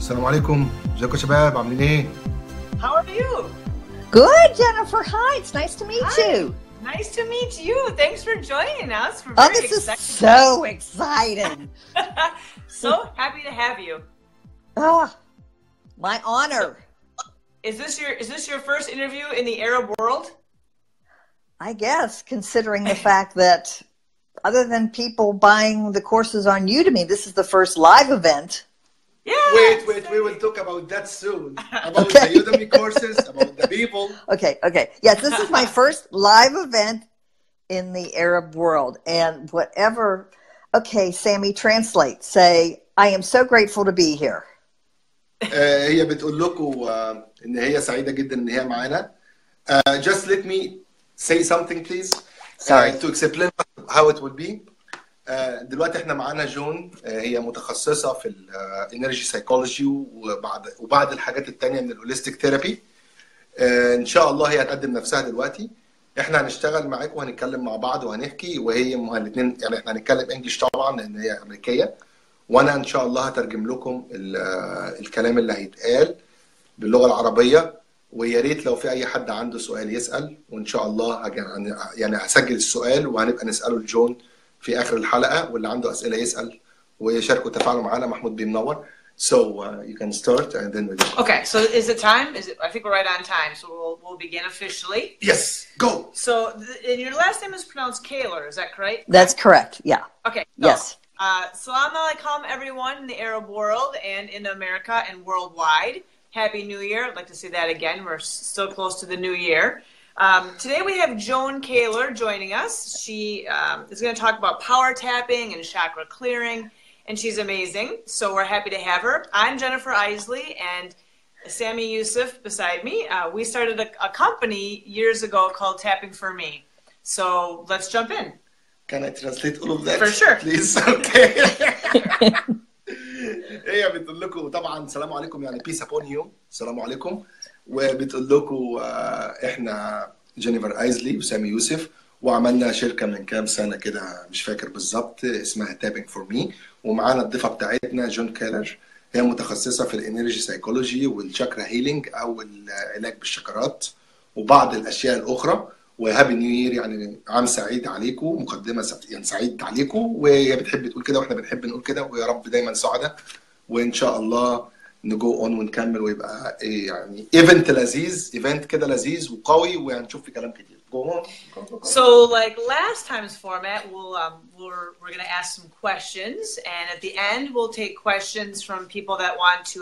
السلام عليكم، ازيكم يا شباب عاملين ايه؟ How are you? Good, Jennifer. Hi, it's nice to meet you. Nice to meet you. Thanks for joining us. We're Oh, very this is excited. so exciting. So happy to have you. Oh, my honor. Is this your first interview in the Arab world? I guess, considering the fact that other than people buying the courses on Udemy, this is the first live event. Yeah. Wait, we will talk about that soon. About the Udemy courses, about the people. Okay. Yes, this is my first live event in the Arab world. And whatever, okay, Samy, translate. Say, I am so grateful to be here. هي بتقول لكم ان هي سعيدة جدا ان هي معانا. Just let me say something please. Sorry. To explain how it will be. دلوقتي احنا معانا جون، هي متخصصة في الانرجي سايكولوجي وبعض الحاجات التانية من الهوليستيك ثيرابي. ان شاء الله هي هتقدم نفسها دلوقتي. احنا هنشتغل معاكم وهنتكلم مع بعض وهنحكي، وهي الاثنين يعني احنا هنتكلم انجلش طبعا لان هي امريكية، وانا ان شاء الله هترجم لكم الكلام اللي هيتقال باللغة العربية. ويا ريت لو في اي حد عنده سؤال يسأل، وان شاء الله يعني هسجل السؤال وهنبقى نسأله لجون في آخر الحلقة، واللي عنده أسئلة يسأل ويشاركوا تفاعلوا معنا. محمود بيمنور. So you can start and then we go. Okay, so is it time? I think we're right on time, so we'll begin officially. Yes, go. So and your last name is pronounced Kaylor, is that correct? That's correct, yeah. Okay. Yes. Salam alaikum everyone in the Arab world and in America and worldwide. Happy New Year. I'd like to say that again. We're still close to the new year. Today we have Joan Kaylor joining us. She is going to talk about power tapping and chakra clearing, and she's amazing. So we're happy to have her. I'm Jennifer Isley, and Samy Yuseef beside me. We started a company years ago called Tapping for Me. So let's jump in. Can I translate all of that? For sure. Please. Okay. هي بتقول لكم طبعا سلام عليكم، يعني peace upon you. سلام عليكم. وبتقول لكم احنا جينيفر ايزلي وسامي يوسف، وعملنا شركه من كام سنه كده مش فاكر بالظبط اسمها تابينج فور مي. ومعانا الضيفه بتاعتنا جون كيلر، هي متخصصه في الانرجي سايكولوجي والشاكرا هيلينج او العلاج بالشاكرات وبعض الاشياء الاخرى. وهابي نيو يير، يعني عام سعيد عليكم، مقدمه يعني سعيد عليكم. وهي بتحب تقول كده واحنا بنحب نقول كده، ويا رب دايما سعداء. وان شاء الله نجو اون ونكمل ويبقى ايه يعني ايفنت لذيذ، ايفنت كده لذيذ وقوي، وهنشوف في كلام كتير. Go on. So like last time's format, we're going to ask some questions, and at the end we'll take questions from people that want to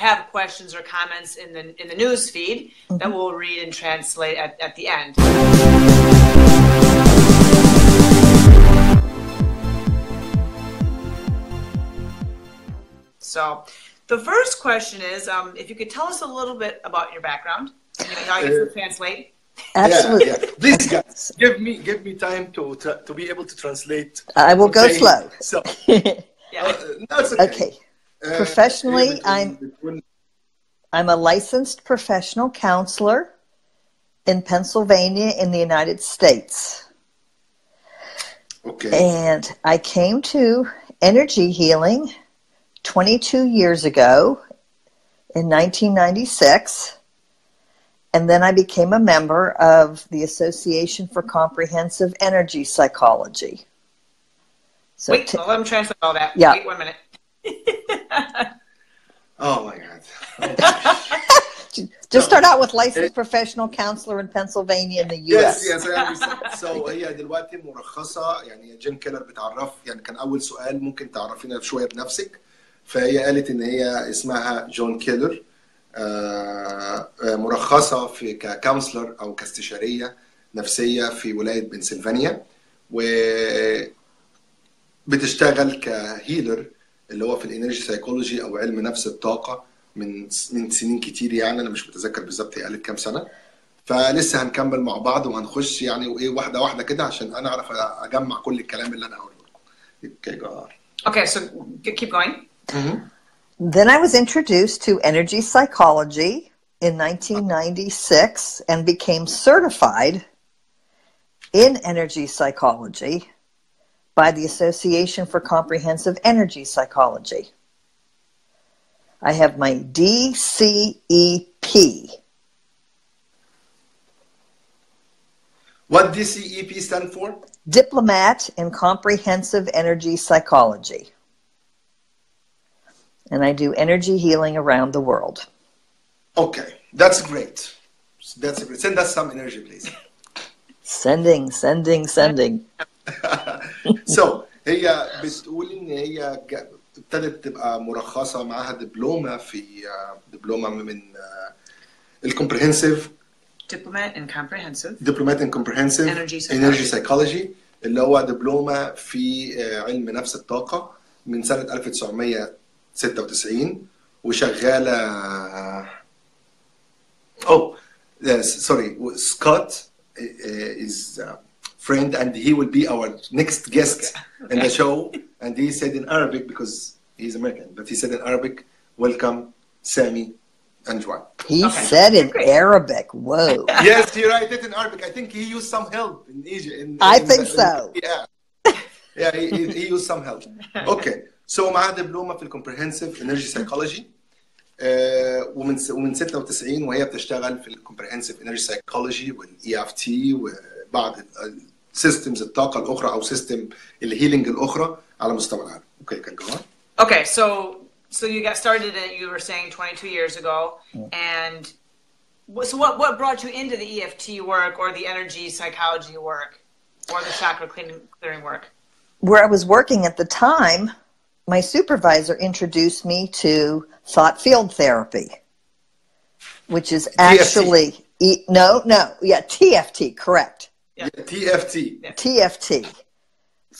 have questions or comments in the news feed that we'll read and translate at the end. So the first question is, if you could tell us a little bit about your background. I can translate. Absolutely. Yeah. Please, guys, give me time to be able to translate. I will go slow. So, no, it's okay. Okay. Professionally, I'm a licensed professional counselor in Pennsylvania in the United States. Okay. And I came to energy healing 22 years ago in 1996, and then I became a member of the Association for Comprehensive Energy Psychology. So wait, let me translate all that. Yeah. Wait 1 minute. Oh my God. Just start out with licensed professional counselor in Pennsylvania in the U.S. Yes, I understand. So هي دلوقتي مرخصة، يعني جين كيلر بتعرف، يعني كان أول سؤال ممكن تعرفينا شوية بنفسك. فهي قالت إن هي اسمها جون كيلر، مرخصة في ككونسلر أو كاستشارية نفسية في ولاية بنسلفانيا، وبتشتغل كهيلر اللي هو في الانرجي سايكولوجي أو علم نفس الطاقة من سنين كتير. يعني أنا مش متذكر بالظبط هي قالت كام سنة. فلسه هنكمل مع بعض وهنخش يعني وإيه واحدة واحدة كده عشان أنا أعرف أجمع كل الكلام اللي أنا هقوله. Okay, so keep going. Then I was introduced to energy psychology in 1996 and became certified in energy psychology by the Association for Comprehensive Energy Psychology. I have my DCEP. What DCEP stand for? Diplomat in Comprehensive Energy Psychology. And I do energy healing around the world. Okay, that's great. That's great. Send us some energy, please. Sending. So هي بتقول ان هي ابتدت تبقى مرخصه معاها دبلومه في دبلومه من الكومبريهنسيف Diplomat in Comprehensive Energy Psychology اللي هو دبلومه في علم نفس الطاقه من سنه 1996 وشغاله Scott is friend and he will be our next guest in the show and he said in Arabic because he's American but he said in Arabic welcome Samy and Joan. He said in Arabic. Whoa. Yes, he wrote it in Arabic. I think he used some help in Egypt. I think so. Yeah, he used some help. Okay. So معاه دبلومه في الكومبريهنسيف انرجي سايكولوجي ومن 96 وهي بتشتغل في الكومبريهنسيف انرجي سايكولوجي والاي اف تي وبعض سيستمز الطاقه الاخرى او سيستم الهيلينج الاخرى على مستوى العالم. Okay, can go on. Okay, so you got started at, you were saying 22 years ago, and so what brought you into the EFT work or the energy psychology work or the chakra clearing work? Where I was working at the time, my supervisor introduced me to thought field therapy, which is actually TFT, correct. Yeah, TFT. TFT.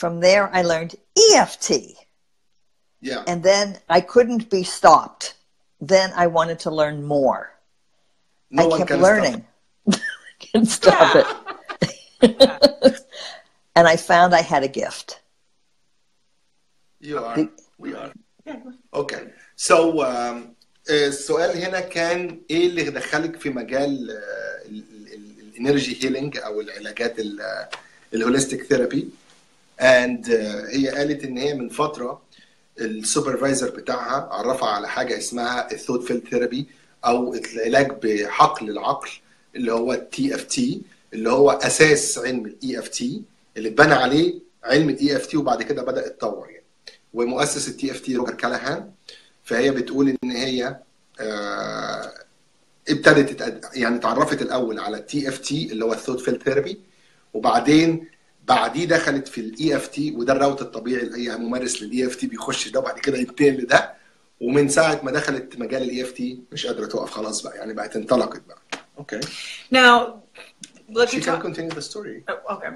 From there, I learned EFT. Yeah. And then I couldn't be stopped. Then I wanted to learn more. No I one kept can learning. Can't stop it. And I found I had a gift. You are. We are. Okay. So السؤال هنا كان ايه اللي دخلك في مجال الانرجي هيلينج او العلاجات الهوليستيك ثيرابي and هي قالت ان هي من فتره السوبرفايزر بتاعها عرفها على حاجه اسمها الثوت فيلد ثيرابي او العلاج بحقل العقل اللي هو التي اف تي اللي هو اساس علم الاي اف تي اللي اتبنى عليه علم الاي اف تي وبعد كده بدا يتطور يعني. ومؤسس التي اف تي روجر كالهان. فهي بتقول ان هي ابتدت يعني اتعرفت الاول على التي اف تي اللي هو الثوت فيلد ثيرابي وبعدين بعديه دخلت في الاي اف تي وده الراوت الطبيعي لاي ممارس للاي اف تي بيخش ده وبعد كده ينتقل لده ومن ساعه ما دخلت مجال الاي اف تي مش قادره توقف خلاص بقى يعني بقت انطلقت بقى. اوكي. Now she can continue the story. Oh, okay.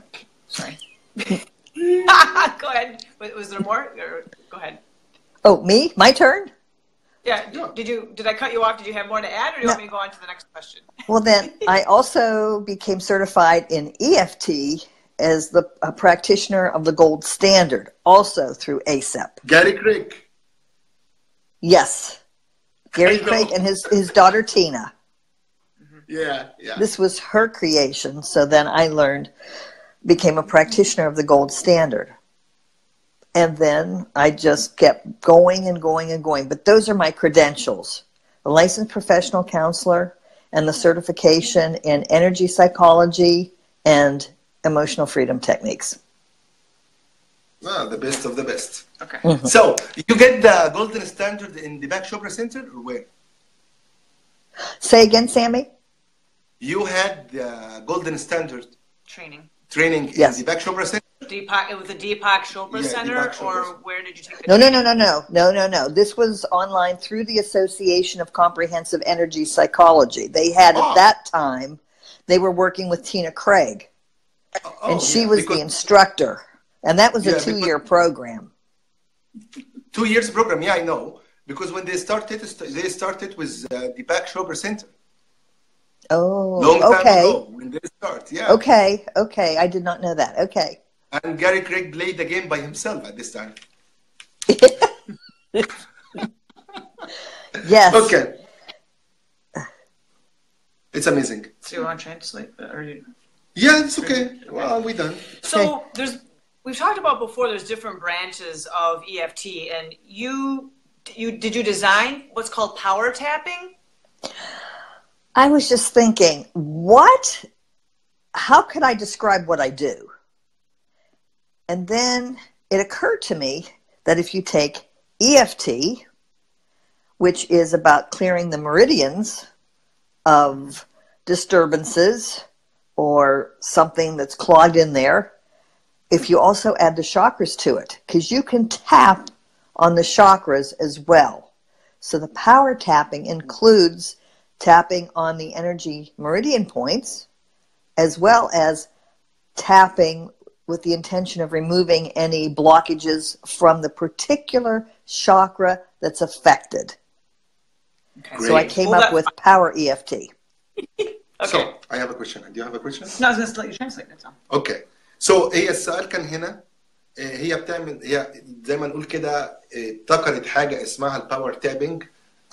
Sorry. Go ahead. Was there more? Go ahead. Oh, me? My turn? Yeah. Did I cut you off? Did you have more to add, or do you want me to go on to the next question? Well, then I also became certified in EFT as a practitioner of the gold standard, also through ASEP. Gary Craig. Yes, Gary Craig and his daughter Tina. Yeah. This was her creation. So then I became a practitioner of the gold standard. And then I just kept going and going and going. But those are my credentials: a licensed professional counselor and the certification in energy psychology and emotional freedom techniques. Ah, the best of the best. Okay. Mm-hmm. So you get the golden standard in the Back Chopra Center or where? Say again, Sammy? You had the golden standard Training. in the Back Chopra Center? It was the Deepak Chopra Center, Deepak or Chopra. where did you take the No. This was online through the Association of Comprehensive Energy Psychology. They had at that time, they were working with Tina Craig. And she was the instructor. And that was a 2-year program. 2 years program, yeah, I know. Because when they started with the Back Chopra Center. Oh, Long time okay. ago, when they start, yeah. Okay. I did not know that. Okay. And Gary Craig played the game by himself at this time. Yes. Okay. It's amazing. So you want to translate? Or you... Yeah, it's okay. Well, we're done. So we've talked about before, there's different branches of EFT, and you did you design what's called power tapping? I was just thinking, how could I describe what I do? And then it occurred to me that if you take EFT, which is about clearing the meridians of disturbances or something that's clogged in there, if you also add the chakras to it, because you can tap on the chakras as well. So the power tapping includes tapping on the energy meridian points, as well as tapping with the intention of removing any blockages from the particular chakra that's affected. Okay. So I came up with power EFT. Okay. So I have a question. Do you have a question? No, I was going to let you translate. That's all. Okay. So هي السؤال كان هنا، هي بتعمل، هي زي ما نقول كده ابتكرت حاجة اسمها الباور تابنج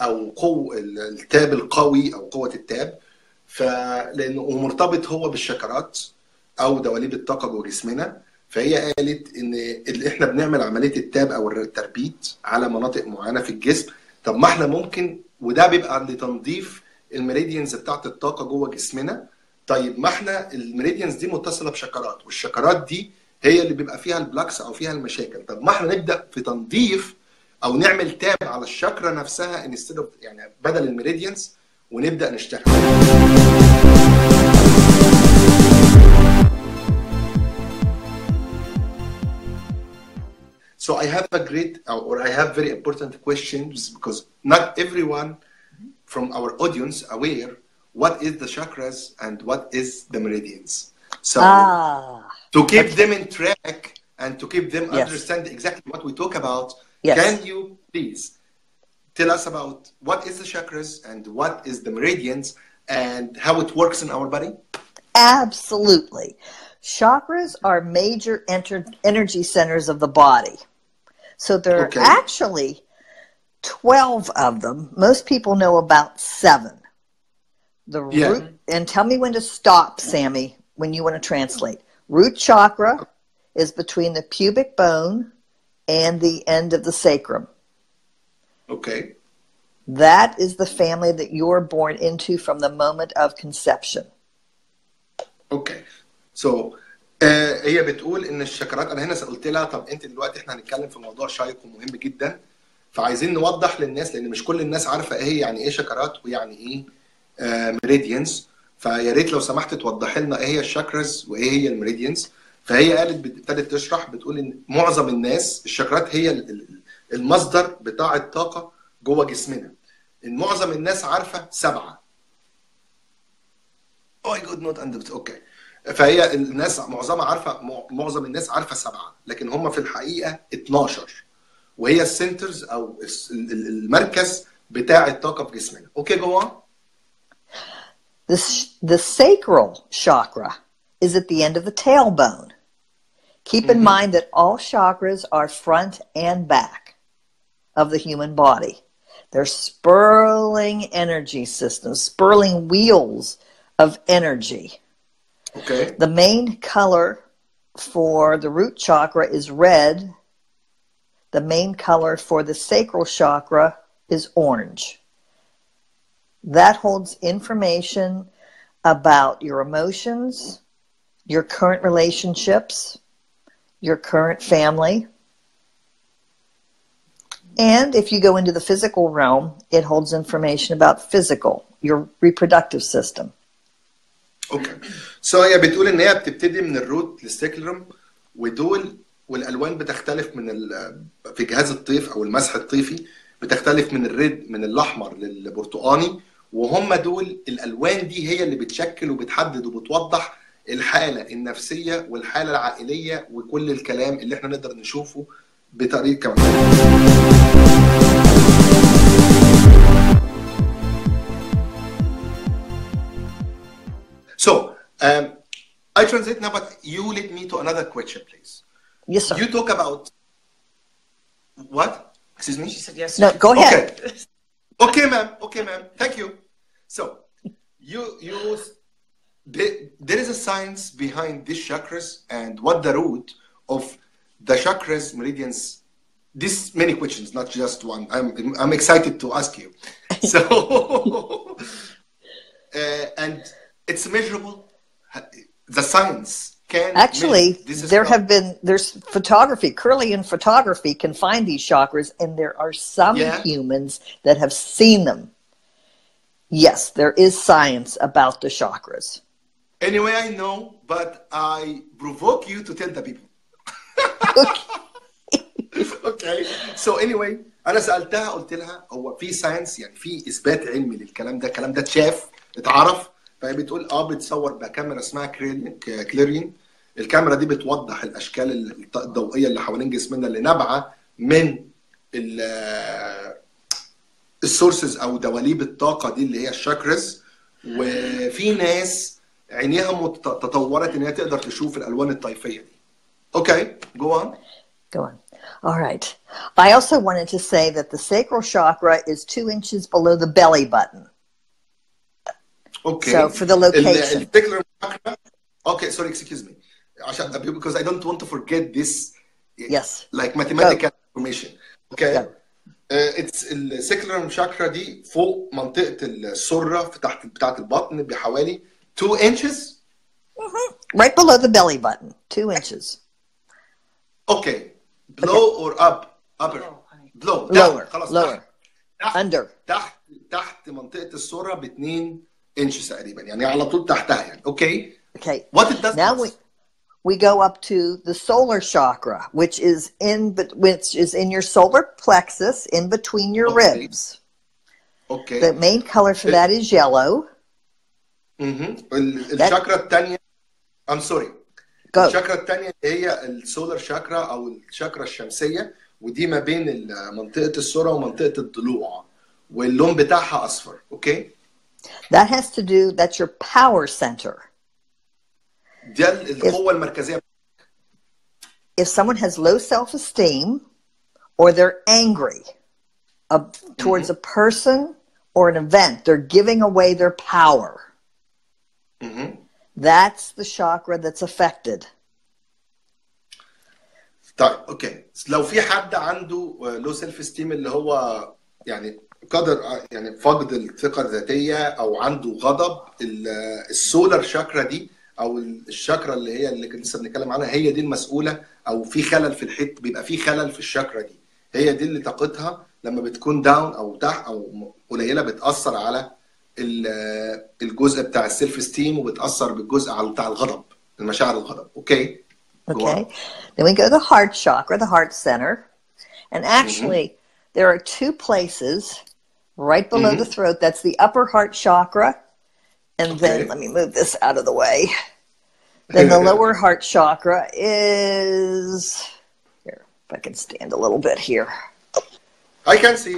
أو قوة التاب القوي أو قوة التاب، فلأنه مرتبط هو بالشاكرات أو دواليب الطاقة جوه جسمنا. فهي قالت إن اللي إحنا بنعمل عملية التاب أو التربيت على مناطق معينة في الجسم، طب ما إحنا ممكن، وده بيبقى لتنظيف الميريديانز بتاعت الطاقة جوه جسمنا. طيب ما احنا الميريديانز دي متصلة بشاكرات، والشاكرات دي هي اللي بيبقى فيها البلاكس أو فيها المشاكل. طب ما احنا نبدأ في تنظيف أو نعمل تاب على الشاكرا نفسها يعني بدل الميريديانز، ونبدأ نشتغل. So I have a great, or I have very important questions, because not everyone from our audience aware what is the chakras and what is the meridians. So to keep them in track and to keep them understand exactly what we talk about, can you please tell us about what is the chakras and what is the meridians and how it works in our body? Absolutely. Chakras are major energy centers of the body. So there are actually 12 of them. Most people know about 7. The root, and tell me when to stop, Sammy, when you want to translate. Root chakra is between the pubic bone and the end of the sacrum. Okay. That is the family that you're born into from the moment of conception. Okay. So هي بتقول ان الشاكرات، انا هنا قلت لها طب انت دلوقتي احنا هنتكلم في موضوع شيق ومهم جدا، فعايزين نوضح للناس لان مش كل الناس عارفه ايه يعني ايه شاكرات ويعني ايه ميريديانز. فيا ريت لو سمحت توضحي لنا ايه هي الشاكراز وايه هي الميريديانز. فهي قالت ابتدت تشرح بتقول ان معظم الناس الشاكرات هي المصدر بتاع الطاقه جوه جسمنا. ان معظم الناس عارفه 7. Oh I could not understand. Okay. فهي الناس معظمها عارفه، معظم الناس عارفه 7، لكن هم في الحقيقه 12، وهي السنترز او المركز بتاع الطاقه في جسمنا. اوكي جو on. The sacral chakra is at the end of the tailbone. Keep in mind that all chakras are front and back of the human body. They're spiraling energy systems, spiraling wheels of energy. Okay. The main color for the root chakra is red. The main color for the sacral chakra is orange. That holds information about your emotions, your current relationships, your current family. And if you go into the physical realm, it holds information about physical, your reproductive system. اوكي. سو هي بتقول ان هي بتبتدي من الروت للسيكلرم، ودول والالوان بتختلف في جهاز الطيف او المسح الطيفي بتختلف من الريد من الاحمر للبرتقاني، وهم دول الالوان دي هي اللي بتشكل وبتحدد وبتوضح الحاله النفسيه والحاله العائليه وكل الكلام اللي احنا نقدر نشوفه بطريقه كمان. So, I translate now, but you lead me to another question, please. Yes, sir. You talk about what? Excuse me? She said yes. No, go ahead. Okay. Okay, ma'am. Okay, ma'am. Thank you. So, there is a science behind these chakras and what the root of the chakras, meridians this many questions, not just one. I'm excited to ask you. So, and it's measurable. The science can actually there's photography. Kirlian photography can find these chakras, and there are some humans that have seen them. Yes, there is science about the chakras. Anyway, I know, but I provoke you to tell the people. Okay. So anyway, انا سالتها قلت لها هو في ساينس، يعني في اثبات علمي للكلام ده، الكلام ده اتشاف اتعرف؟ فهي بتقول بتصور بكاميرا اسمها كليرين. الكاميرا دي بتوضح الاشكال الضوئيه اللي حوالين جسمنا اللي نابعه من السورسز او دواليب الطاقه دي اللي هي الشاكرز. وفي ناس عينيها تطورت ان هي تقدر تشوف الالوان الطيفيه دي. اوكي، go on. All right. I also wanted to say that the sacral chakra is 2 inches below the belly button. Okay. So for the location. Okay, sorry, excuse me. Because I don't want to forget this. Yes. Like mathematical information. Okay. It's السيكولار شاكرا دي فوق منطقة السرة في تحت بتاعة البطن بحوالي 2 inches. Right below the belly button. 2 inches. Okay. Below or up? Upper. Below. Lower. خلاص. Lower. Under. تحت منطقة السرة ب 2 inches تقريبا، يعني على طول تحتها يعني. Okay. Okay. What it does now we go up to the solar chakra, which is in your solar plexus, in between your ribs. Okay. The main color for that is yellow. الشاكرا الثانية I'm sorry. الشاكرا الثانية هي السولار شاكرا أو الشاكرا الشمسية، ودي ما بين منطقة السرة ومنطقة الضلوع، واللون بتاعها أصفر. Okay. That has to do, that's your power center. دي القوة المركزية. If someone has low self-esteem or they're angry towards a person or an event, they're giving away their power. That's the chakra that's affected. طيب اوكي، لو في حد عنده لو سيلف استيم اللي هو يعني قدر يعني فقد الثقة الذاتية او عنده غضب، السولار شاكرا دي او الشاكرا اللي لسه بنتكلم عنها هي دي المسؤولة، او في خلل في الحت، بيبقى في خلل في الشاكرا دي، هي دي اللي طاقتها لما بتكون داون او تحت او قليلة بتأثر على الجزء بتاع السيلف استيم، وبتأثر بالجزء على بتاع الغضب، المشاعر الغضب. اوكي. Okay. Then we go to the heart chakra, the heart center. And actually, there are 2 places right below the throat. That's the upper heart chakra. And then, let me move this out of the way. Then the lower heart chakra is, here, if I can stand a little bit here. I can see.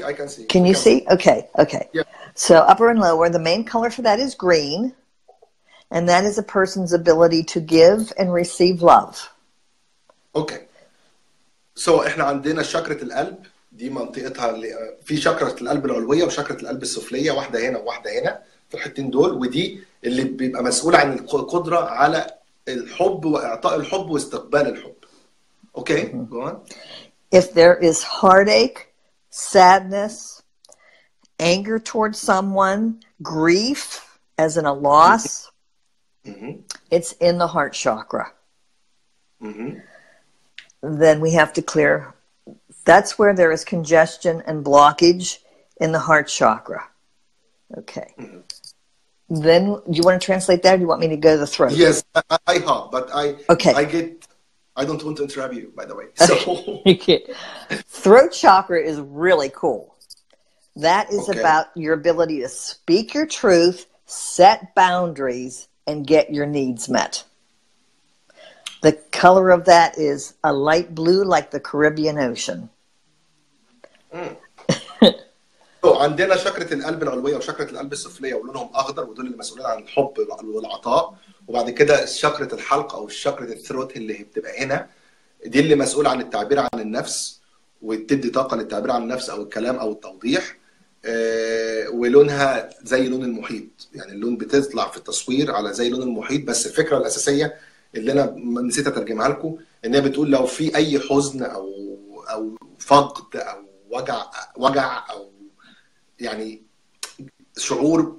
Can you see? Okay. Yeah. So upper and lower, the main color for that is green. And that is a person's ability to give and receive love. اوكي. احنا عندنا شاكرة القلب، دي منطقتها اللي في شاكرة القلب العلوية وشاكرة القلب السفلية، واحدة هنا وواحدة هنا في الحتتين دول، ودي اللي بيبقى مسؤولة عن القدرة على الحب واعطاء الحب واستقبال الحب. اوكي. Go on. If there is heartache, sadness, anger towards someone, grief as in a loss, it's in the heart chakra. Then we have to clear. That's where there is congestion and blockage in the heart chakra. Okay. Then, do you want to translate that, or do you want me to go to the throat? Yes, I have, but I don't want to interrupt you, by the way. So. Okay. Throat chakra is really cool. That is about your ability to speak your truth, set boundaries, and get your needs met. The color of that is a light blue, like the Caribbean Ocean. عندنا شاكرة القلب العلوية وشاكرة القلب السفلية، ولونهم أخضر، ودول اللي مسؤولين عن الحب والعطاء. وبعد كده شاكرة الحلق أو شاكرة الثروت اللي بتبقى هنا، دي اللي مسؤولة عن التعبير عن النفس، وتدي طاقة للتعبير عن النفس أو الكلام أو التوضيح. ولونها زي لون المحيط، يعني اللون بتطلع في التصوير على زي لون المحيط، بس الفكرة الأساسية اللي أنا نسيت أترجمها لكم إنها بتقول لو في أي حزن او فقد او وجع او يعني شعور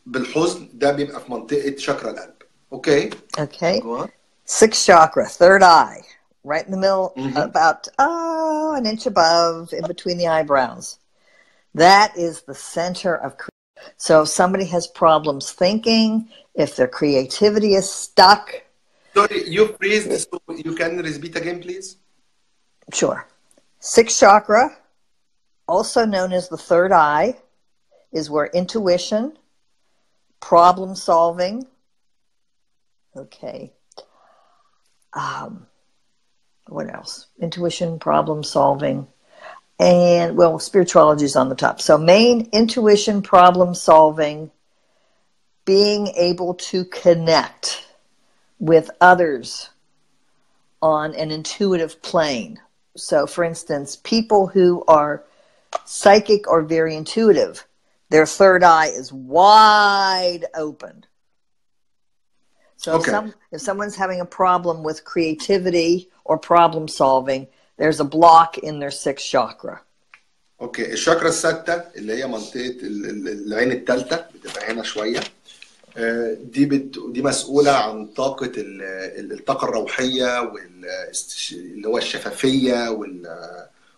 بالحزن، ده بيبقى في منطقه شاكرا القلب. اوكي. Okay. Sixth chakra, third eye, right in the middle, about an inch above, in between the eyebrows. That is the center of. So if somebody has problems thinking, if their creativity is stuck. Sorry, you freeze, so you can repeat again, please? Sure. Sixth chakra, also known as the third eye, is where intuition, problem solving, okay. What else? Intuition, problem solving, and well, spirituality is on the top. So main intuition, problem solving, being able to connect with others on an intuitive plane. So for instance, people who are psychic or very intuitive, their third eye is wide open. So if someone's having a problem with creativity or problem solving, there's a block in their sixth chakra. اوكي. الشاكرا السادسة اللي هي منطقة العين الثالثة بتبقى هنا شوية. دي مسؤولة عن طاقة الطاقة الروحية اللي هو الشفافية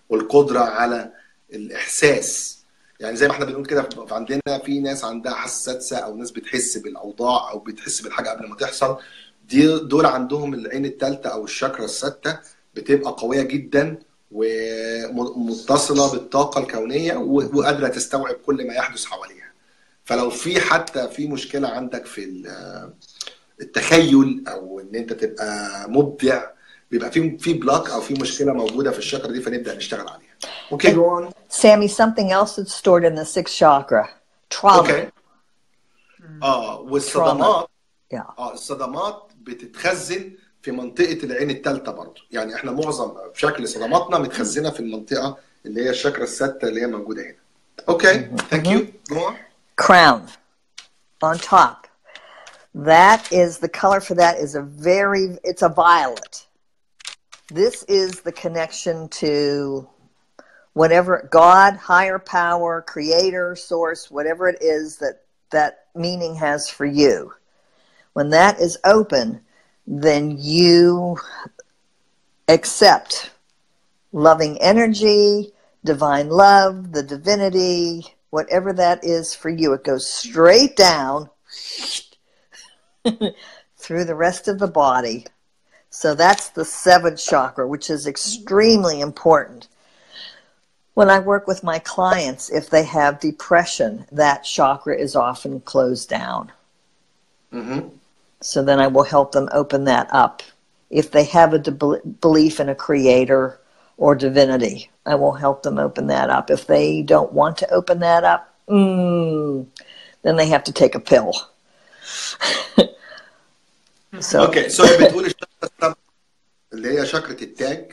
والقدرة على الإحساس. يعني زي ما احنا بنقول كده، عندنا في ناس عندها حاسة سادسة او ناس بتحس بالاوضاع او بتحس بالحاجه قبل ما تحصل. دول عندهم العين الثالثه او الشاكرا السادسه بتبقى قويه جدا ومتصله بالطاقه الكونيه وقادره تستوعب كل ما يحدث حواليها. فلو في حتى في مشكله عندك في التخيل او ان انت تبقى مبدع، بيبقى في بلوك او في مشكله موجوده في الشاكرا دي، فنبدا نشتغل عليها. Okay, go on. Samy, something else that's stored in the sixth chakra. Trauma. Okay. والصدمات. الصدمات بتتخزن في منطقة العين الثالثة برضه. يعني احنا معظم شكل صدماتنا متخزنة في المنطقة اللي هي الشاكرا السادسة اللي هي موجودة هنا. Okay, thank you. Go on. Crown on top. That is, the color for that is it's a violet. This is the connection to whatever God, higher power, creator, source, whatever it is that meaning has for you. When that is open, then you accept loving energy, divine love, the divinity, whatever that is for you. It goes straight down through the rest of the body. So that's the seventh chakra, which is extremely important. When I work with my clients, if they have depression, that chakra is often closed down. So then I will help them open that up. If they have a belief in a creator or divinity, I will help them open that up. If they don't want to open that up, then they have to take a pill. Okay, so بتقول الشاكرا اللي هي شاكرة التاج،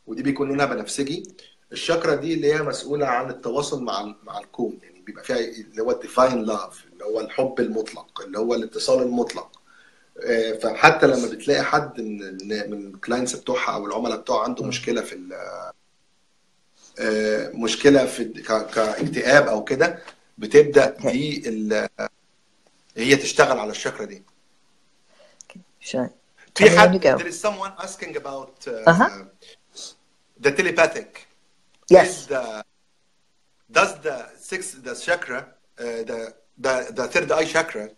ودي بيكون لونها بنفسجي. الشاكرا دي اللي هي مسؤولة عن التواصل مع الكون، يعني بيبقى فيها اللي هو الديفاين لاف، اللي هو الحب المطلق، اللي هو الاتصال المطلق. فحتى لما بتلاقي حد من الكلاينتس بتوعها او العملاء بتوعها عنده مشكلة في كاكتئاب او كده، بتبدأ دي هي تشتغل على الشاكرا دي. في حد there is someone asking about the telepathic. Yes. Does the chakra, the third eye chakra,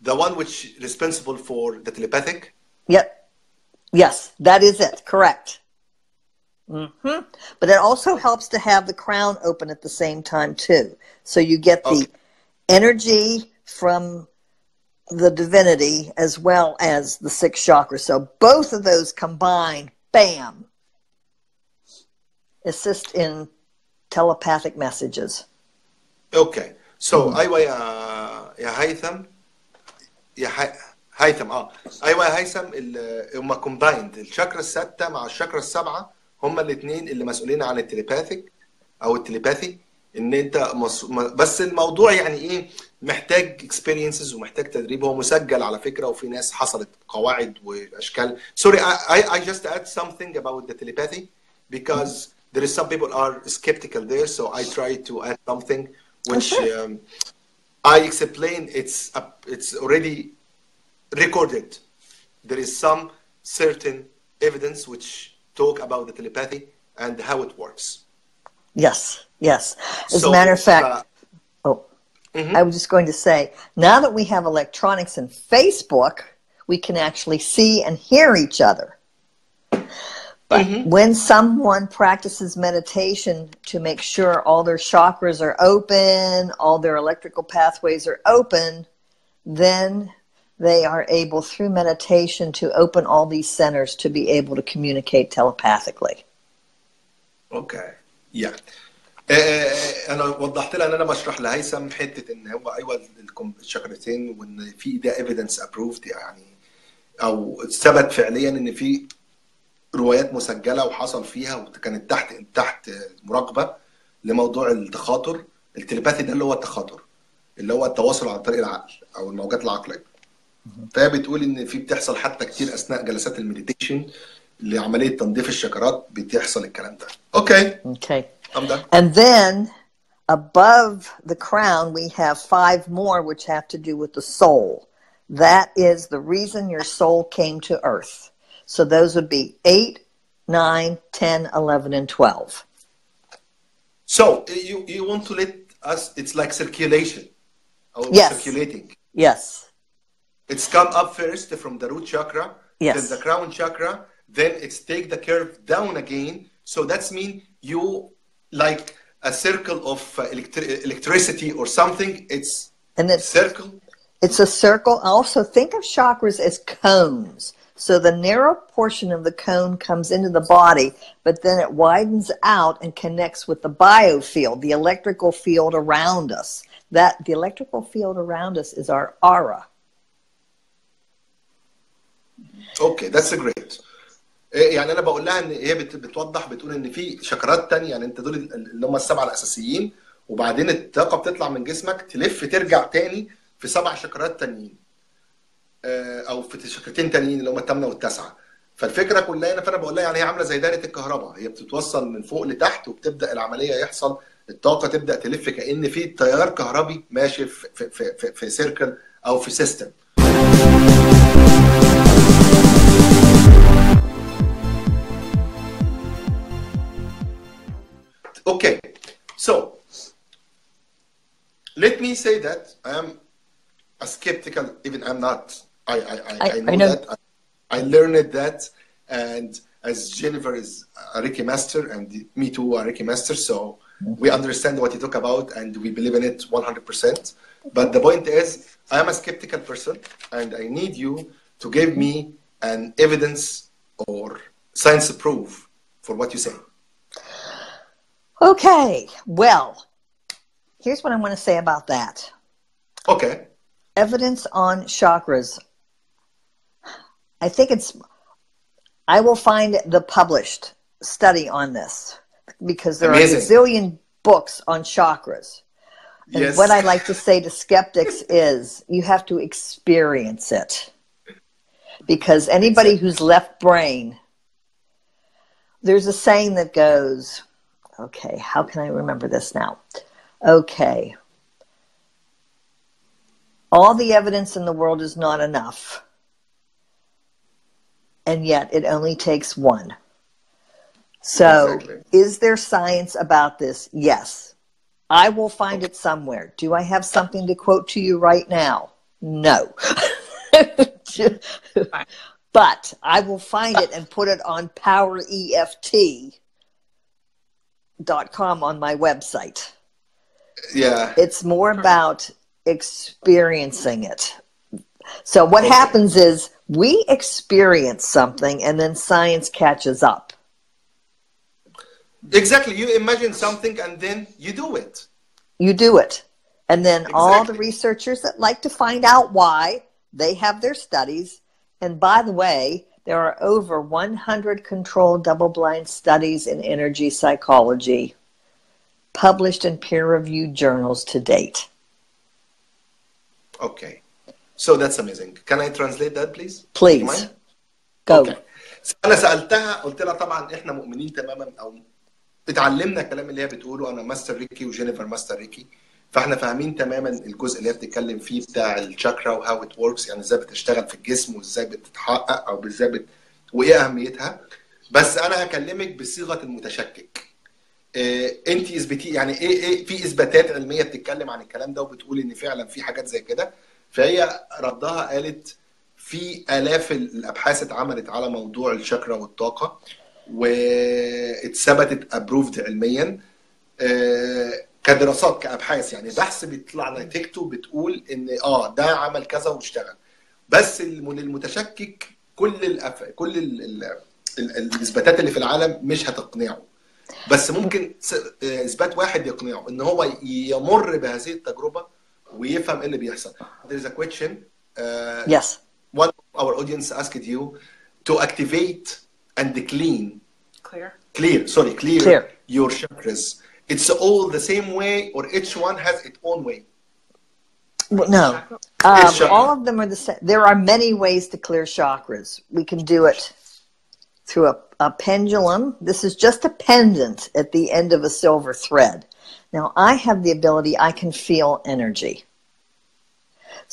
the one which is responsible for the telepathic? Yep. Yes, that is it. Correct. But it also helps to have the crown open at the same time too. So you get the energy from the divinity as well as the sixth chakra. So both of those combined, bam, assist in telepathic messages. Okay. So أيوة يا هيثم أيوة يا هيثم هما combined الشاكرا السادسة مع الشاكرا السابعة، هما الاثنين اللي مسؤولين عن التليباثيك أو التليباثي. إن أنت بس الموضوع يعني إيه، محتاج experiences ومحتاج تدريب. هو مسجل على فكرة، وفي ناس حصلت قواعد وأشكال. Sorry, I just add something about the telepathy because there is some people are skeptical there, so I try to add something which I explain. It's already recorded. There is some certain evidence which talk about the telepathy and how it works. Yes, yes. As a matter of fact, I was just going to say, now that we have electronics and Facebook, we can actually see and hear each other. But when someone practices meditation to make sure all their chakras are open, all their electrical pathways are open, then they are able, through meditation, to open all these centers to be able to communicate telepathically. Okay. Yeah. انا وضحت لها ان انا بشرح لهيثم حته ان هو ايوه الشاكرتين وان في ده ايفيدنس ابروفد يعني او ثبت فعليا ان في روايات مسجله وحصل فيها وكانت تحت مراقبه لموضوع التخاطر. التليباثي ده اللي هو التخاطر اللي هو التواصل عن طريق العقل او الموجات العقليه. فهي بتقول ان في بتحصل حتى كتير اثناء جلسات المديتيشن لعمليه تنظيف الشاكرات بتحصل الكلام ده. اوكي. Okay. I'm done. And then above the crown we have 5 more which have to do with the soul. That is the reason your soul came to earth. So those would be 8, 9, 10, 11, and 12. So you want to let us, it's like circulation. Yes. Circulating. Yes. It's come up first from the root chakra, Yes. then the crown chakra, then it's take the curve down again. So that's mean you like a circle of electricity or something. It's circle. It's a circle. Also think of chakras as cones. So the narrow portion of the cone comes into the body, but then it widens out and connects with the biofield, the electrical field around us. The electrical field around us is our aura. Okay, that's great. يعني انا بقول لها ان هي بتوضح بتقول ان في شاكرات تانية، يعني انت دول اللي هم السبعه الاساسيين، وبعدين الطاقه بتطلع من جسمك تلف ترجع تاني في 7 شاكرات تانيين او في شاكرتين تانيين اللي هم الثامنه والتاسعه. فالفكره كلها فانا بقول لها يعني هي عامله زي دايره الكهرباء، هي بتتوصل من فوق لتحت وبتبدا العمليه يحصل الطاقه تبدا تلف كأن في تيار كهربي ماشي في سيركل او في سيستم. Okay, so let me say that I am a skeptical. Even I'm not. I know that. I learned that, and as Jennifer is a Reiki master, and me too are Reiki master, so we understand what you talk about, and we believe in it 100%. But the point is, I am a skeptical person, and I need you to give me an evidence or science proof for what you say. Okay, well, here's what I want to say about that. Okay. Evidence on chakras. I think I will find the published study on this because there are a zillion books on chakras. And yes. What I like to say to skeptics is you have to experience it. Because anybody who's left brain, there's a saying that goes, okay, how can I remember this now? Okay. All the evidence in the world is not enough. And yet it only takes one. So Is there science about this? Yes. I will find it somewhere. Do I have something to quote to you right now? No. But I will find it and put it on PowerEFT.com on my website. Yeah. It's more about experiencing it. So what happens is we experience something and then science catches up. Exactly. You imagine something and then you do it. You do it. And then all the researchers that like to find out why, they have their studies. And by the way, there are over 100 controlled double-blind studies in energy psychology published in peer-reviewed journals to date. Okay. So that's amazing. Can I translate that, please? Please. Go. Okay. أنا سألتها قلت لها طبعا إحنا مؤمنين تماما أو اتعلمنا الكلام اللي هي بتقوله. انا ماستر ريكي وجينيفر ماستر ريكي، فاحنا فاهمين تماما الجزء اللي هي بتتكلم فيه بتاع الشاكرا وهاو ات وركس، يعني ازاي بتشتغل في الجسم وازاي بتتحقق او ازاي وايه اهميتها. بس انا هكلمك بصيغه المتشكك. انت اثبتي يعني ايه في اثباتات علميه بتتكلم عن الكلام ده وبتقول ان فعلا في حاجات زي كده. فهي ردها قالت في آلاف الابحاث اتعملت على موضوع الشاكرا والطاقه، واتثبتت ابروفد علميا كدراسات كابحاث، يعني بحث بيطلع نتيجته بتقول ان ده عمل كذا واشتغل. بس المتشكك كل الاثباتات اللي في العالم مش هتقنعه، بس ممكن اثبات واحد يقنعه ان هو يمر بهذه التجربه ويفهم ايه اللي بيحصل. There is a question. Yes. One of our audience asked you to activate and clear your chakras. It's all the same way, or each one has its own way? Well, no. All of them are the same. There are many ways to clear chakras. We can do it through a pendulum. This is just a pendant at the end of a silver thread. Now, I have the ability, I can feel energy.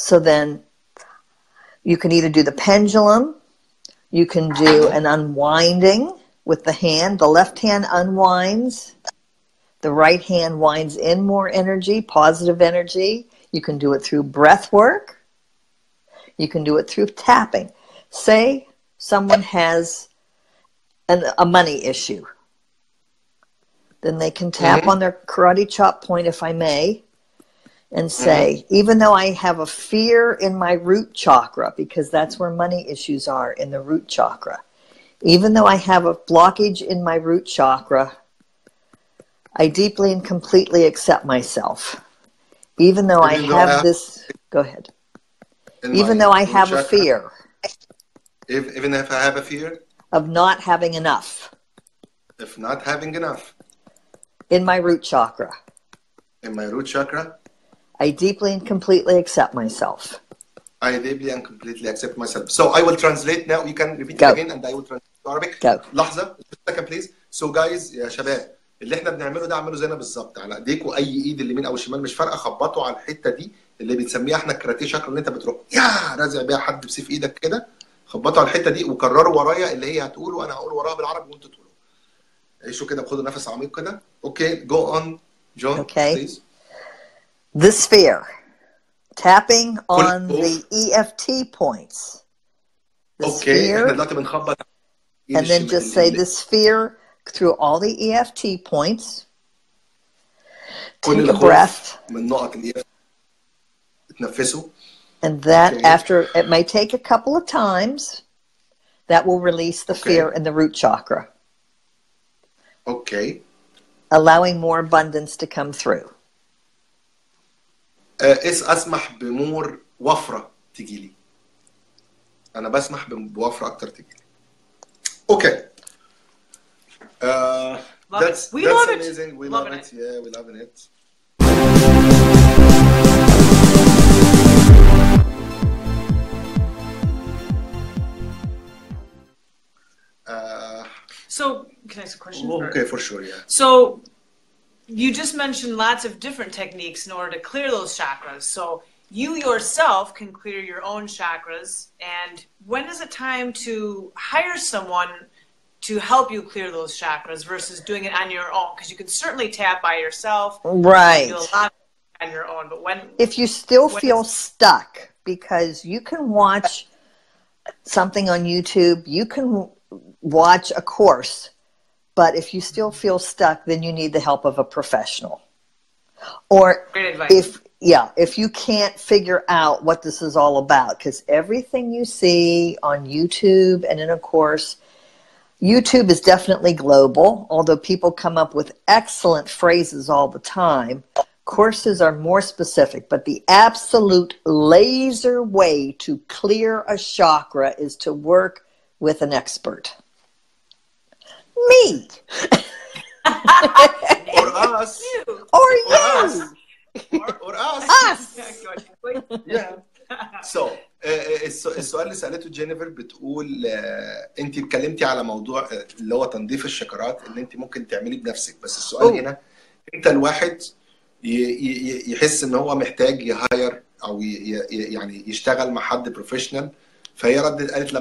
So then you can either do the pendulum, you can do an unwinding with the hand. The left hand unwinds. The right hand winds in more energy, positive energy. You can do it through breath work. You can do it through tapping. Say someone has a money issue. Then they can tap on their karate chop point, if I may, and say, even though I have a fear in my root chakra, because that's where money issues are, in the root chakra. Even though I have a blockage in my root chakra, I deeply and completely accept myself. Even though I have this, go ahead. Even though I have a fear. Even if I have a fear? Of not having enough. If not having enough. In my root chakra. In my root chakra? I deeply and completely accept myself. I deeply and completely accept myself. So I will translate now. You can repeat it again and I will translate to Arabic. Go. لحظة. Second please. So guys يا شباب، اللي احنا بنعمله ده اعملوا زينا بالظبط على ايديكوا، اي ايد اليمين او الشمال مش فارقه، خبطوا على الحته دي اللي بنسميها احنا الكاراتيه شاكرا، اللي انت بتروح رازع بيها حد بسيف ايدك كده. خبطوا على الحته دي وكرروا ورايا اللي هي هتقول وانا هقول وراها بالعربي وانتوا تقولوا. عيشوا كده، خدوا نفس عميق كده. اوكي جو اون جون بليز. The sphere. Tapping on the EFT points. اوكي احنا دلوقتي بنخبط. And then just say the sphere through all the EFT points. Take a breath. من نقط الEFT تنفسوا. And that after, it may take a couple of times, that will release the fear in the root chakra. Okay. Allowing more abundance to come through. اسمح بمور وفرة تجيلي. أنا بسمح بوفرة أكتر تجيلي. Okay. That's love amazing. We love it. Yeah, we love it. So, can I ask a question? Okay, for sure, yeah. So, you just mentioned lots of different techniques in order to clear those chakras. So, you yourself can clear your own chakras. And when is it time to hire someone to help you clear those chakras versus doing it on your own? Because you can certainly tap by yourself. Right. You can do a lot on your own. But when... If you still feel stuck, because you can watch something on YouTube, you can watch a course, but if you still feel stuck, then you need the help of a professional. Or if you can't figure out what this is all about, because everything you see on YouTube and in a course, YouTube is definitely global, although people come up with excellent phrases all the time. Courses are more specific, but the absolute laser way to clear a chakra is to work with an expert. Me. Or us. Or you. Or us. Us. Yeah. So السؤال اللي سالته جينيفر بتقول انت اتكلمتي على موضوع اللي هو تنظيف الشاكرات ان انت ممكن تعملي بنفسك، بس السؤال هنا انت الواحد يحس ان هو محتاج يهاير او يعني يشتغل مع حد بروفيشنال، فهي ردت قالت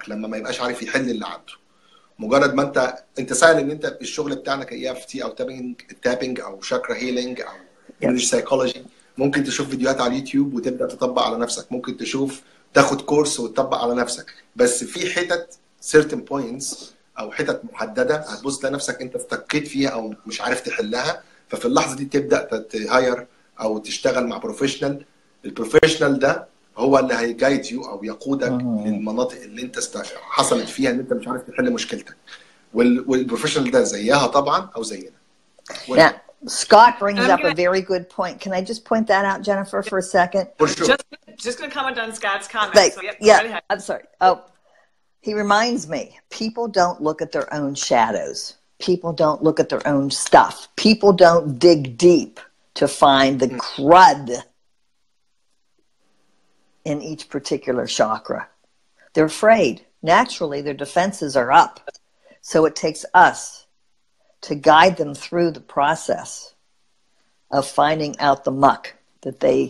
لما ما يبقاش عارف يحل اللي عنده. مجرد ما انت سهل ان انت الشغل بتاعنا EFT او تابنج او شاكرا هيلينج او انرجي سايكولوجي، ممكن تشوف فيديوهات على اليوتيوب وتبدا تطبق على نفسك، ممكن تاخد كورس وتطبق على نفسك، بس في حتت certain points او حتت محدده هتبص تلاقي نفسك انت استكيت فيها او مش عارف تحلها، ففي اللحظه دي تبدا تهاير او تشتغل مع بروفيشنال. البروفيشنال ده هو اللي هيجايد يو او يقودك للمناطق اللي انت حصلت فيها ان انت مش عارف تحل مشكلتك، والبروفيشنال ده زيها طبعا او زينا. Yeah. Scott brings up a very good point. Can I just point that out, Jennifer, for a second? For sure. Just going to comment on Scott's comment. Like, so, yeah, I'm sorry. Oh, he reminds me, people don't look at their own shadows. People don't look at their own stuff. People don't dig deep to find the crud in each particular chakra. They're afraid. Naturally, their defenses are up. So it takes us to guide them through the process of finding out the muck that they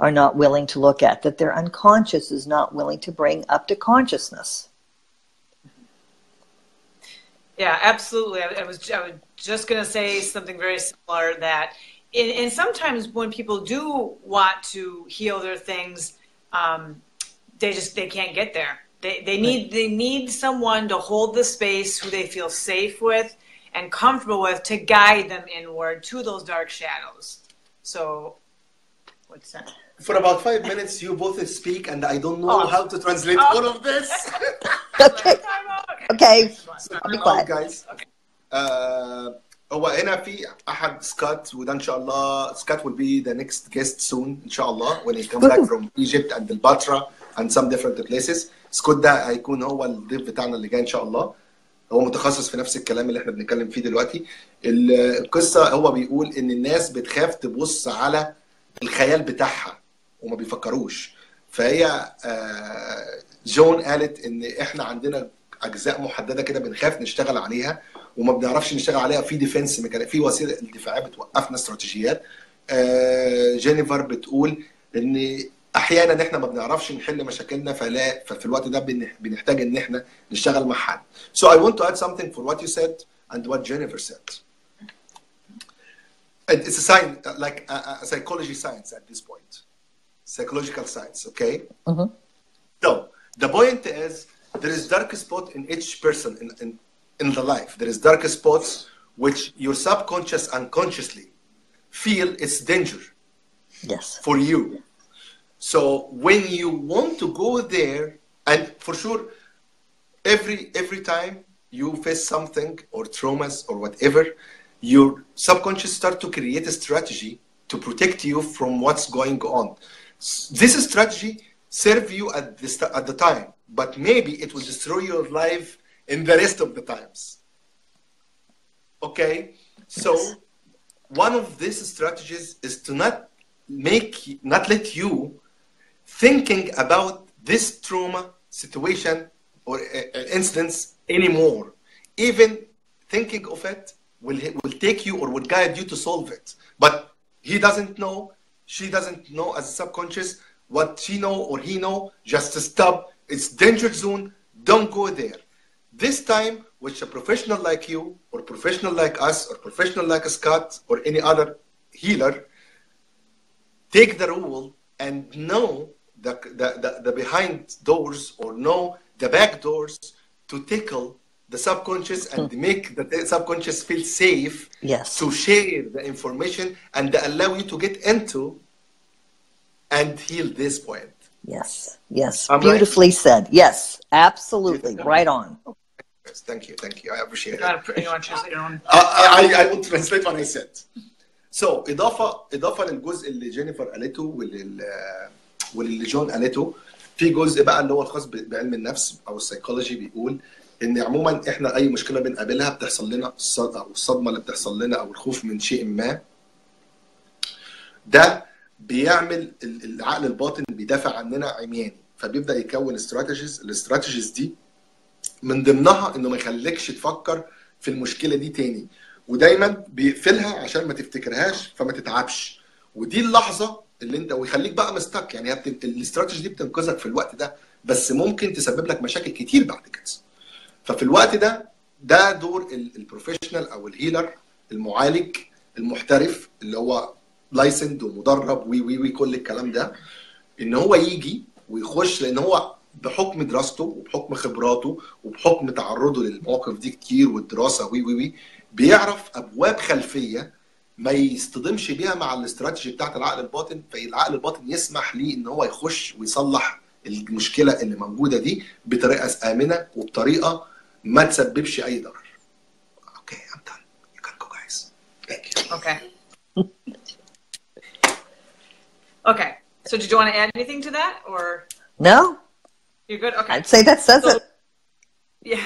are not willing to look at, that their unconscious is not willing to bring up to consciousness. Yeah, absolutely. I was just going to say something very similar, that and sometimes when people do want to heal their things, they can't get there. They need someone to hold the space who they feel safe with and comfortable with to guide them inward to those dark shadows. So, what's that? For about 5 minutes, you both speak, and I don't know how to translate all of this. Okay. Okay. So, I'll be quiet, guys. Okay. هو هنا في أحد سكوت، وده إن شاء الله Scott will be the next guest soon إن شاء الله when he comes back from Egypt and Batra and some different places. سكوت ده هيكون هو الضيف بتاعنا اللي جاي إن شاء الله. هو متخصص في نفس الكلام اللي احنا بنتكلم فيه دلوقتي. القصه هو بيقول ان الناس بتخاف تبص على الخيال بتاعها وما بيفكروش، فهي جون قالت ان احنا عندنا اجزاء محدده كده بنخاف نشتغل عليها وما بنعرفش نشتغل عليها، في ديفنس في وسيله الدفاعيه بتوقفنا، استراتيجيات. جينيفر بتقول ان احيانا احنا ما بنعرفش نحل مشاكلنا، ففي الوقت ده بنحتاج ان احنا نشتغل مع حد. So I want to add something for what you said and what Jennifer said. It's a science, like a psychology science at this point, psychological science. Okay. So the point is there is dark spot in each person in the life. There is dark spots which your subconscious unconsciously feel it's danger. Yes. For you. So when you want to go there, and for sure, every time you face something or traumas or whatever, your subconscious start to create a strategy to protect you from what's going on. This strategy serve you at the time, but maybe it will destroy your life in the rest of the times. Okay, so one of these strategies is to not let you thinking about this trauma situation or incidents anymore. Even thinking of it will take you or will guide you to solve it. But he doesn't know, she doesn't know as a subconscious what she know or he know. Just to stop. It's danger zone. Don't go there. This time, which a professional like you or professional like us or professional like Scott or any other healer, take the rule and know the behind doors or know the back doors to tickle the subconscious and make the subconscious feel safe. Yes. To share the information and allow you to get into and heal this point. Yes. Yes. Beautifully said. Yes. Absolutely. Right on. Yes, thank you. I appreciate it. You want to translate your own? I will translate what I said. So إضافة للجزء اللي جينيفر قالته واللي جون قالته، في جزء بقى اللي هو الخاص بعلم النفس او السيكولوجي، بيقول ان عموما احنا اي مشكله بنقابلها بتحصل لنا الصدمه اللي بتحصل لنا او الخوف من شيء ما، ده بيعمل العقل الباطن بيدافع عننا عمياني، فبيبدا يكون الاستراتيجيز دي من ضمنها انه ما يخليكش تفكر في المشكله دي تاني، ودايما بيقفلها عشان ما تفتكرهاش فما تتعبش. ودي اللحظه اللي انت ويخليك بقى مستك، يعني الاستراتيجي دي بتنقذك في الوقت ده، بس ممكن تسبب لك مشاكل كتير بعد كده. ففي الوقت ده دور البروفيشنال او الهيلر، المعالج المحترف اللي هو لايسند ومدرب وي كل الكلام ده، ان هو يجي ويخش، لان هو بحكم دراسته وبحكم خبراته وبحكم تعرضه للمواقف دي كتير والدراسه وي بيعرف ابواب خلفيه ما يصطدمش بيها مع الاستراتيجي بتاعت العقل الباطن، فالعقل الباطن يسمح ليه ان هو يخش ويصلح المشكله اللي موجوده دي بطريقه امنه وبطريقه ما تسببش اي ضرر. اوكي I'm done. You can go guys. Thank you. Okay. Okay. So did you want to add anything to that, or No. You're good? Okay. I'd say that says it. Yeah.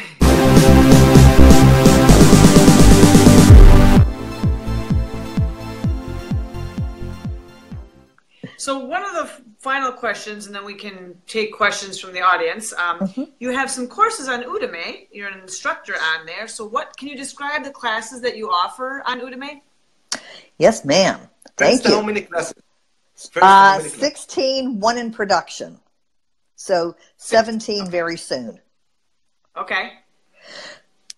So one of the final questions, and then we can take questions from the audience. You have some courses on Udemy. You're an instructor on there. So what can you describe the classes that you offer on Udemy? Yes, ma'am. Thank you. How many classes? First, 16, one in production. So 17 very soon. Okay.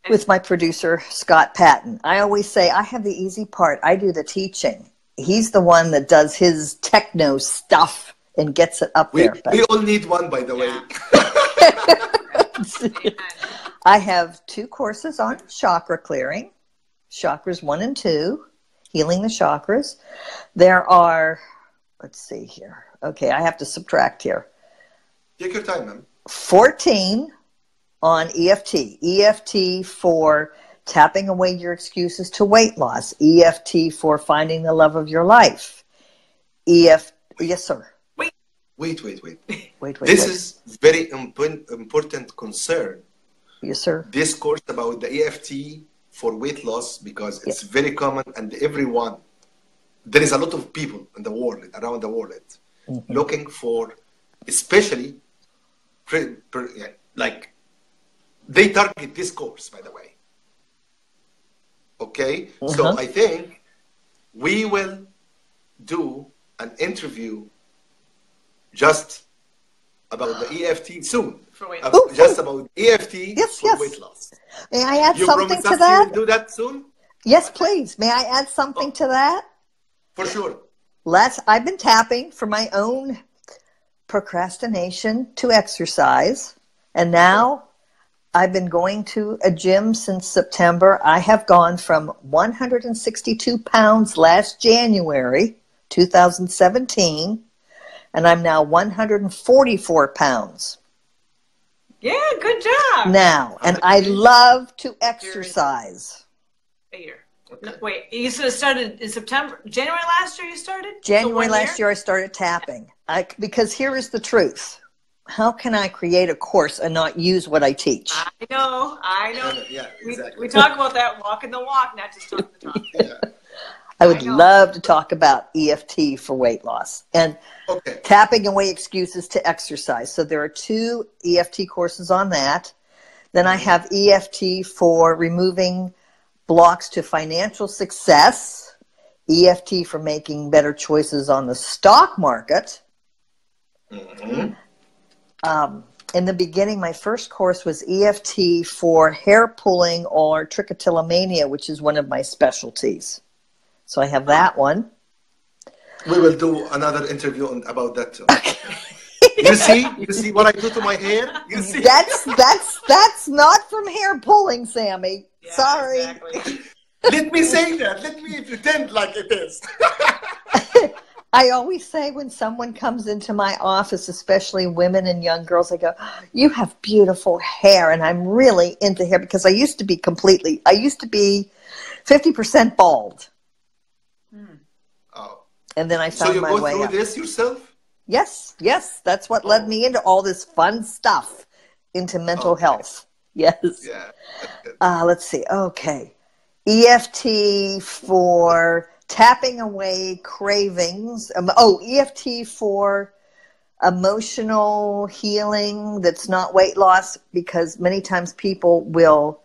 With my producer, Scott Patton. I always say I have the easy part. I do the teaching. He's the one that does his techno stuff and gets it up there. We all need one, by the way. I have 2 courses on chakra clearing, chakras 1 and 2, healing the chakras. There are, let's see here. Okay, I have to subtract here. Take your time, ma'am. 14 on EFT. EFT for tapping away your excuses to weight loss. EFT for finding the love of your life. Yes, sir. Wait. This is very important concern. Yes, sir. This course about the EFT for weight loss, because it's very common and everyone, there is a lot of people in the world, around the world, looking for, especially like they target this course, by the way. Okay, so I think we will do an interview just about the EFT soon. For weight loss. Just about EFT for weight loss. May I add something to that? You will do that soon? Yes, please. May I add something to that? For sure. I've been tapping for my own procrastination to exercise, and now I've been going to a gym since September. I have gone from 162 pounds last January, 2017, and I'm now 144 pounds. Yeah, good job. Now, and I love to exercise. A year. Okay. No, wait, you said it started in September, January last year you started? January last year I started tapping. Because here is the truth. How can I create a course and not use what I teach? I know. Yeah, exactly. We talk about that, walking the walk, not just talking the talk. I would love to talk about EFT for weight loss and tapping away excuses to exercise. So there are 2 EFT courses on that. Then I have EFT for removing blocks to financial success, EFT for making better choices on the stock market. In the beginning, my first course was EFT for hair pulling or trichotillomania, which is one of my specialties. So I have that one. We will do another interview about that too. You see what I do to my hair? You see? That's not from hair pulling, Sammy. Yeah, sorry. Exactly. Let me say that. Let me pretend like it is. I always say when someone comes into my office, especially women and young girls, I go, you have beautiful hair. And I'm really into hair because I used to be 50% bald. Oh. And then I found my way up. So you go through this yourself? Yes. That's what led me into all this fun stuff, into mental health. Yes. Yeah. Let's see. Okay. EFT for tapping away cravings. EFT for emotional healing that's not weight loss, because many times people will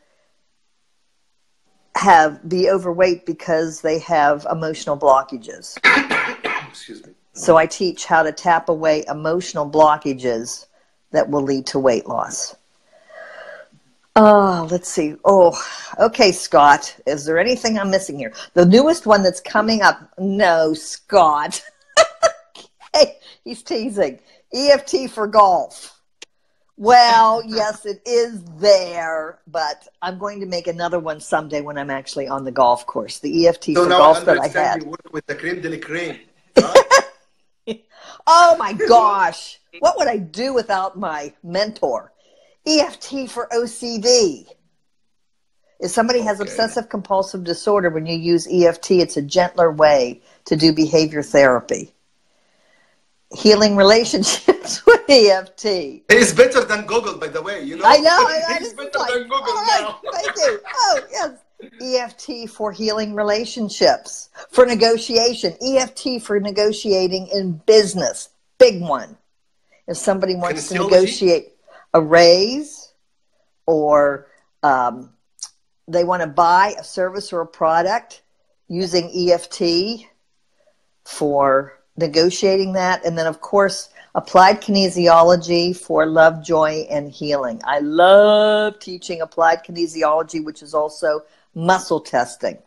be overweight because they have emotional blockages. Excuse me. So I teach how to tap away emotional blockages that will lead to weight loss. Oh, let's see. Oh, okay, Scott. Is there anything I'm missing here? The newest one that's coming up. No, Scott. Okay, he's teasing. EFT for golf. Well, yes, it is there, but I'm going to make another one someday when I'm actually on the golf course. The EFT for golf that I had. You work with the creme de la creme. Oh my gosh. What would I do without my mentor? EFT for OCD. If somebody has obsessive compulsive disorder, when you use EFT, it's a gentler way to do behavior therapy. Healing relationships with EFT. It's better than Google, by the way. You know. I know. It's better than Google now. Thank you. Oh, yes. EFT for healing relationships, for negotiation. EFT for negotiating in business. Big one. If somebody wants to negotiate a raise, or they want to buy a service or a product, using EFT for negotiating that. And then, of course, applied kinesiology for love, joy, and healing. I love teaching applied kinesiology, which is also muscle testing.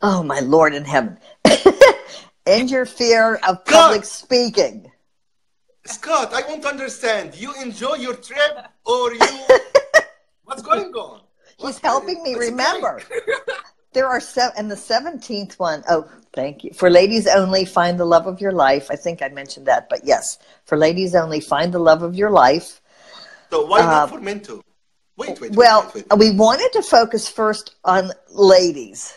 Oh, my Lord in heaven. End your fear of public speaking. Scott, I won't understand. You enjoy your trip, or you... What's going on? He's helping me remember. There are and the 17th one. Oh, thank you. For ladies only, find the love of your life. I think I mentioned that, but yes. For ladies only, find the love of your life. So why not for men too? Wait. We wanted to focus first on ladies,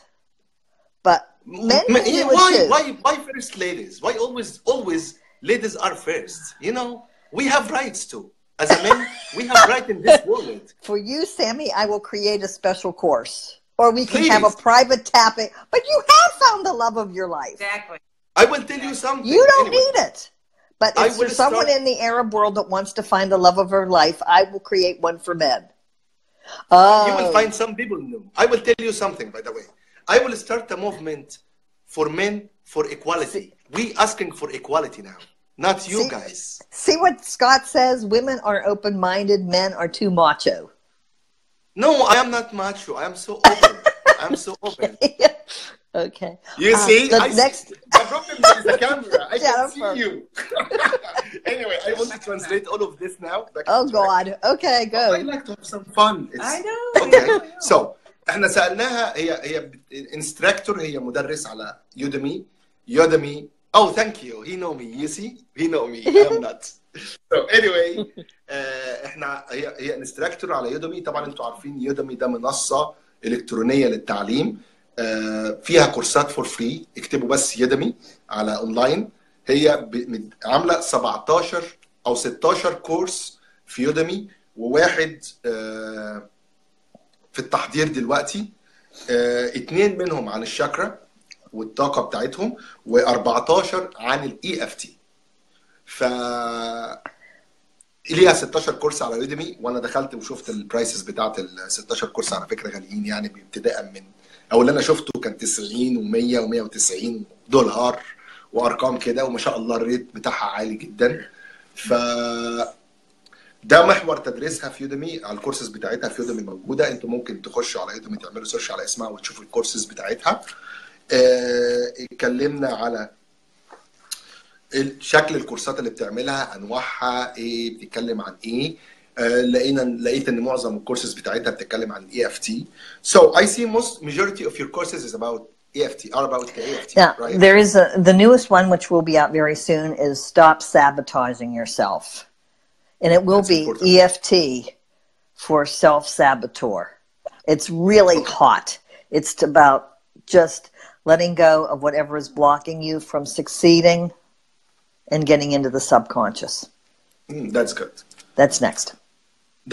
but men why first ladies? Why always ladies are first? You know, we have rights too. As a man, we have right in this world. For you, Samy, I will create a special course. Or we can have a private tapping. But you have found the love of your life. Exactly. I will tell you something. You don't need it. But if there's someone in the Arab world that wants to find the love of her life, I will create one for men. You will find some people new. I will tell you something, by the way. I will start a movement for men for equality. We asking for equality now, not you guys. See what Scott says? Women are open-minded, men are too macho. No, I am not macho. I am so open. I'm so open. Okay. You see? The problem is the camera. I can see you. Anyway, I want to translate all of this now. God. Okay, go. I like to have some fun. I know. Okay. So, احنا سألناها هي instructor, هي مدرس على Udemy. Oh, thank you. He know me. You see? He know me. I'm not. So anyway, احنا هي انستراكتور على يودمي. طبعا انتوا عارفين يودمي ده منصه الكترونيه للتعليم، فيها كورسات فور فري. اكتبوا بس يودمي على اونلاين. هي عامله 17 او 16 كورس في يودمي، وواحد في التحضير دلوقتي. 2 منهم عن الشاكرا والطاقه بتاعتهم، و14 عن الاي اف تي. ف ليها 16 كورس على يودمي، وانا دخلت وشفت البرايسز بتاعت ال 16 كورس. على فكره غاليين يعني، ابتداء من اللي انا شفته كان 90 و100 و190 دولار وارقام كده، وما شاء الله الريت بتاعها عالي جدا. ف ده محور تدريسها في يودمي. على الكورسز بتاعتها في يودمي موجوده، انتوا ممكن تخشوا على يودمي تعملوا سيرش على اسمها وتشوفوا الكورسز بتاعتها. اتكلمنا على شكل الكورسات اللي بتعملها، انواعها ايه، بتتكلم عن ايه. لقيت ان معظم الكورسز بتاعتها بتتكلم عن EFT. So I see majority of your courses is about EFT, are about the EFT. Yeah, right? there is the newest one, which will be out very soon, is Stop Sabotaging Yourself. And it will be important. EFT for self-saboteur. It's really hot. It's about just letting go of whatever is blocking you from succeeding and getting into the subconscious. That's good. That's next.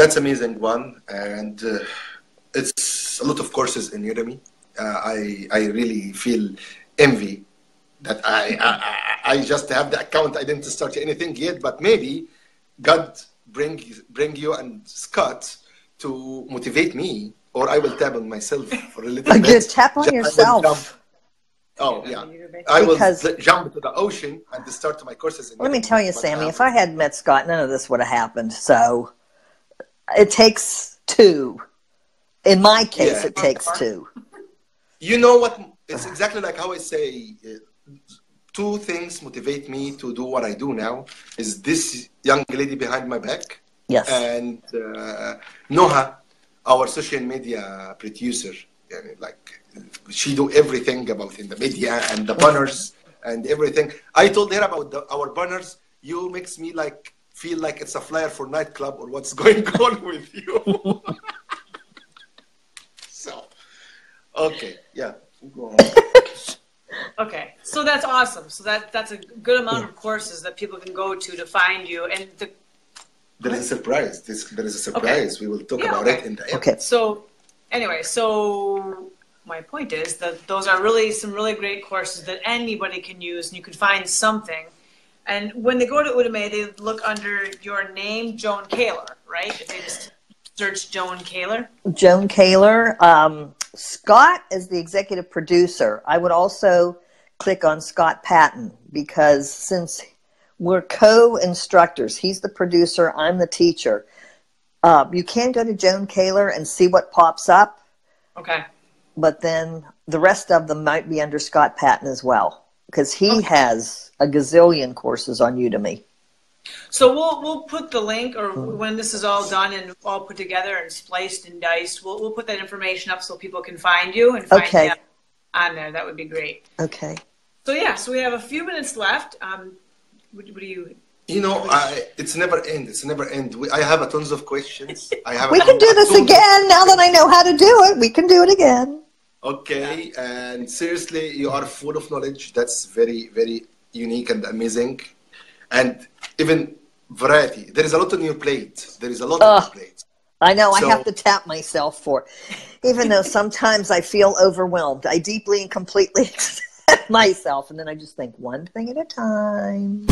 That's amazing one. And it's a lot of courses in Udemy. I really feel envy that I just have the account. I didn't start anything yet, but maybe God bring you and Scott to motivate me, or I will tap on myself for a little bit. Tap on yourself. Oh, yeah. I will jump into the ocean and start my courses. Let me tell you, Sammy, if I hadn't met Scott, none of this would have happened. So it takes two. In my case, it takes two. You know what? It's exactly like how I say, two things motivate me to do what I do now. Is this young lady behind my back. Yes. And Noha, our social media producer. Like, she do everything about in the media and the banners and everything. I told her about our banners. You makes me feel like it's a flyer for nightclub or what's going on with you. So, okay, yeah. Go on. Okay, so that's awesome. So that's a good amount of courses that people can go to find you. And there is a surprise. There is a surprise. Okay. We will talk about it in the end. Okay. So anyway, so my point is that those are some really great courses that anybody can use, and you can find something. And when they go to Udemy, they look under your name, Joan Kaylor, right? If they just search Joan Kaylor. Joan Kaylor. Scott is the executive producer. I would also click on Scott Patton, because since we're co-instructors, he's the producer, I'm the teacher. You can go to Joan Kaylor and see what pops up. Okay. But then the rest of them might be under Scott Patton as well, because he has a gazillion courses on Udemy. So we'll put the link, or when this is all done and all put together and spliced and diced, we'll put that information up so people can find you and find you on there. That would be great. Okay. So so we have a few minutes left. What do you? It's never end. It's never end. I have tons of questions. We can do this again. Now that I know how to do it, we can do it again. Okay. And seriously, you are full of knowledge. That's very, very unique and amazing. And even variety. There is a lot on your plate. There is a lot on your plate. I know. I have to tap myself for, even though sometimes I feel overwhelmed. I deeply and completely accept myself, and then I just think one thing at a time.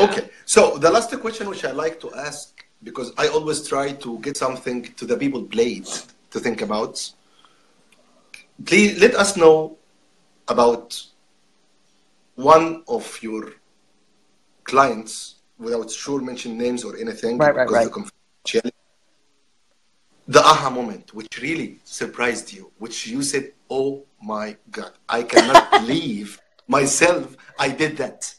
Okay. So the last question which I like to ask, because I always try to get something to the people plate to think about. Please let us know about one of your clients without mentioning names or anything. Right. The aha moment, which really surprised you, which you said, oh my God, I cannot believe myself I did that.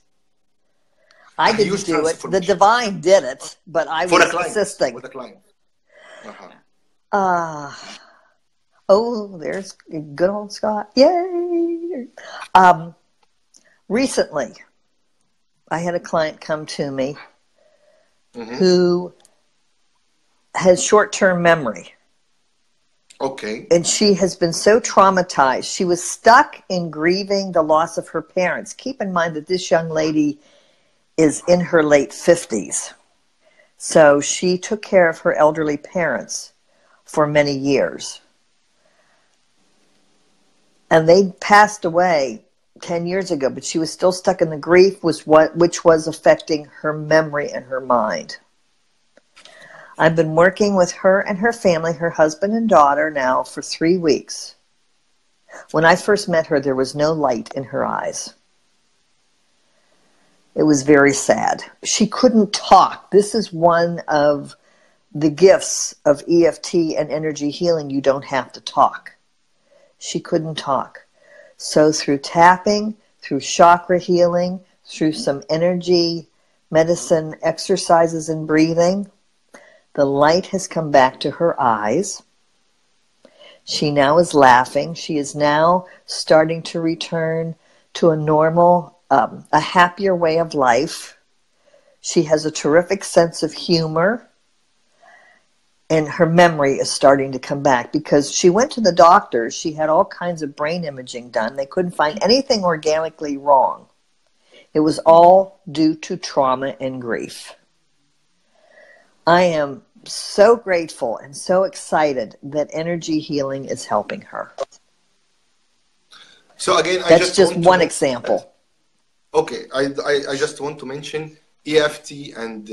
I didn't do it. The divine did it, but I was assisting. For the client. Oh, there's good old Scott. Yay! Recently, I had a client come to me who has short-term memory. Okay. And she has been so traumatized. She was stuck in grieving the loss of her parents. Keep in mind that this young lady is in her late 50s. So she took care of her elderly parents for many years. And they passed away 10 years ago, but she was still stuck in the grief, which was affecting her memory and her mind. I've been working with her and her family, her husband and daughter, now for 3 weeks. When I first met her, there was no light in her eyes. It was very sad. She couldn't talk. This is one of the gifts of EFT and energy healing. You don't have to talk. She couldn't talk. So through tapping, through chakra healing, through some energy, medicine, exercises, and breathing, the light has come back to her eyes. She now is laughing. She is now starting to return to a normal, a happier way of life. She has a terrific sense of humor. And her memory is starting to come back because she went to the doctors. She had all kinds of brain imaging done. They couldn't find anything organically wrong. It was all due to trauma and grief. I am so grateful and so excited that energy healing is helping her. So again, that's just one example. Okay, I just want to mention EFT and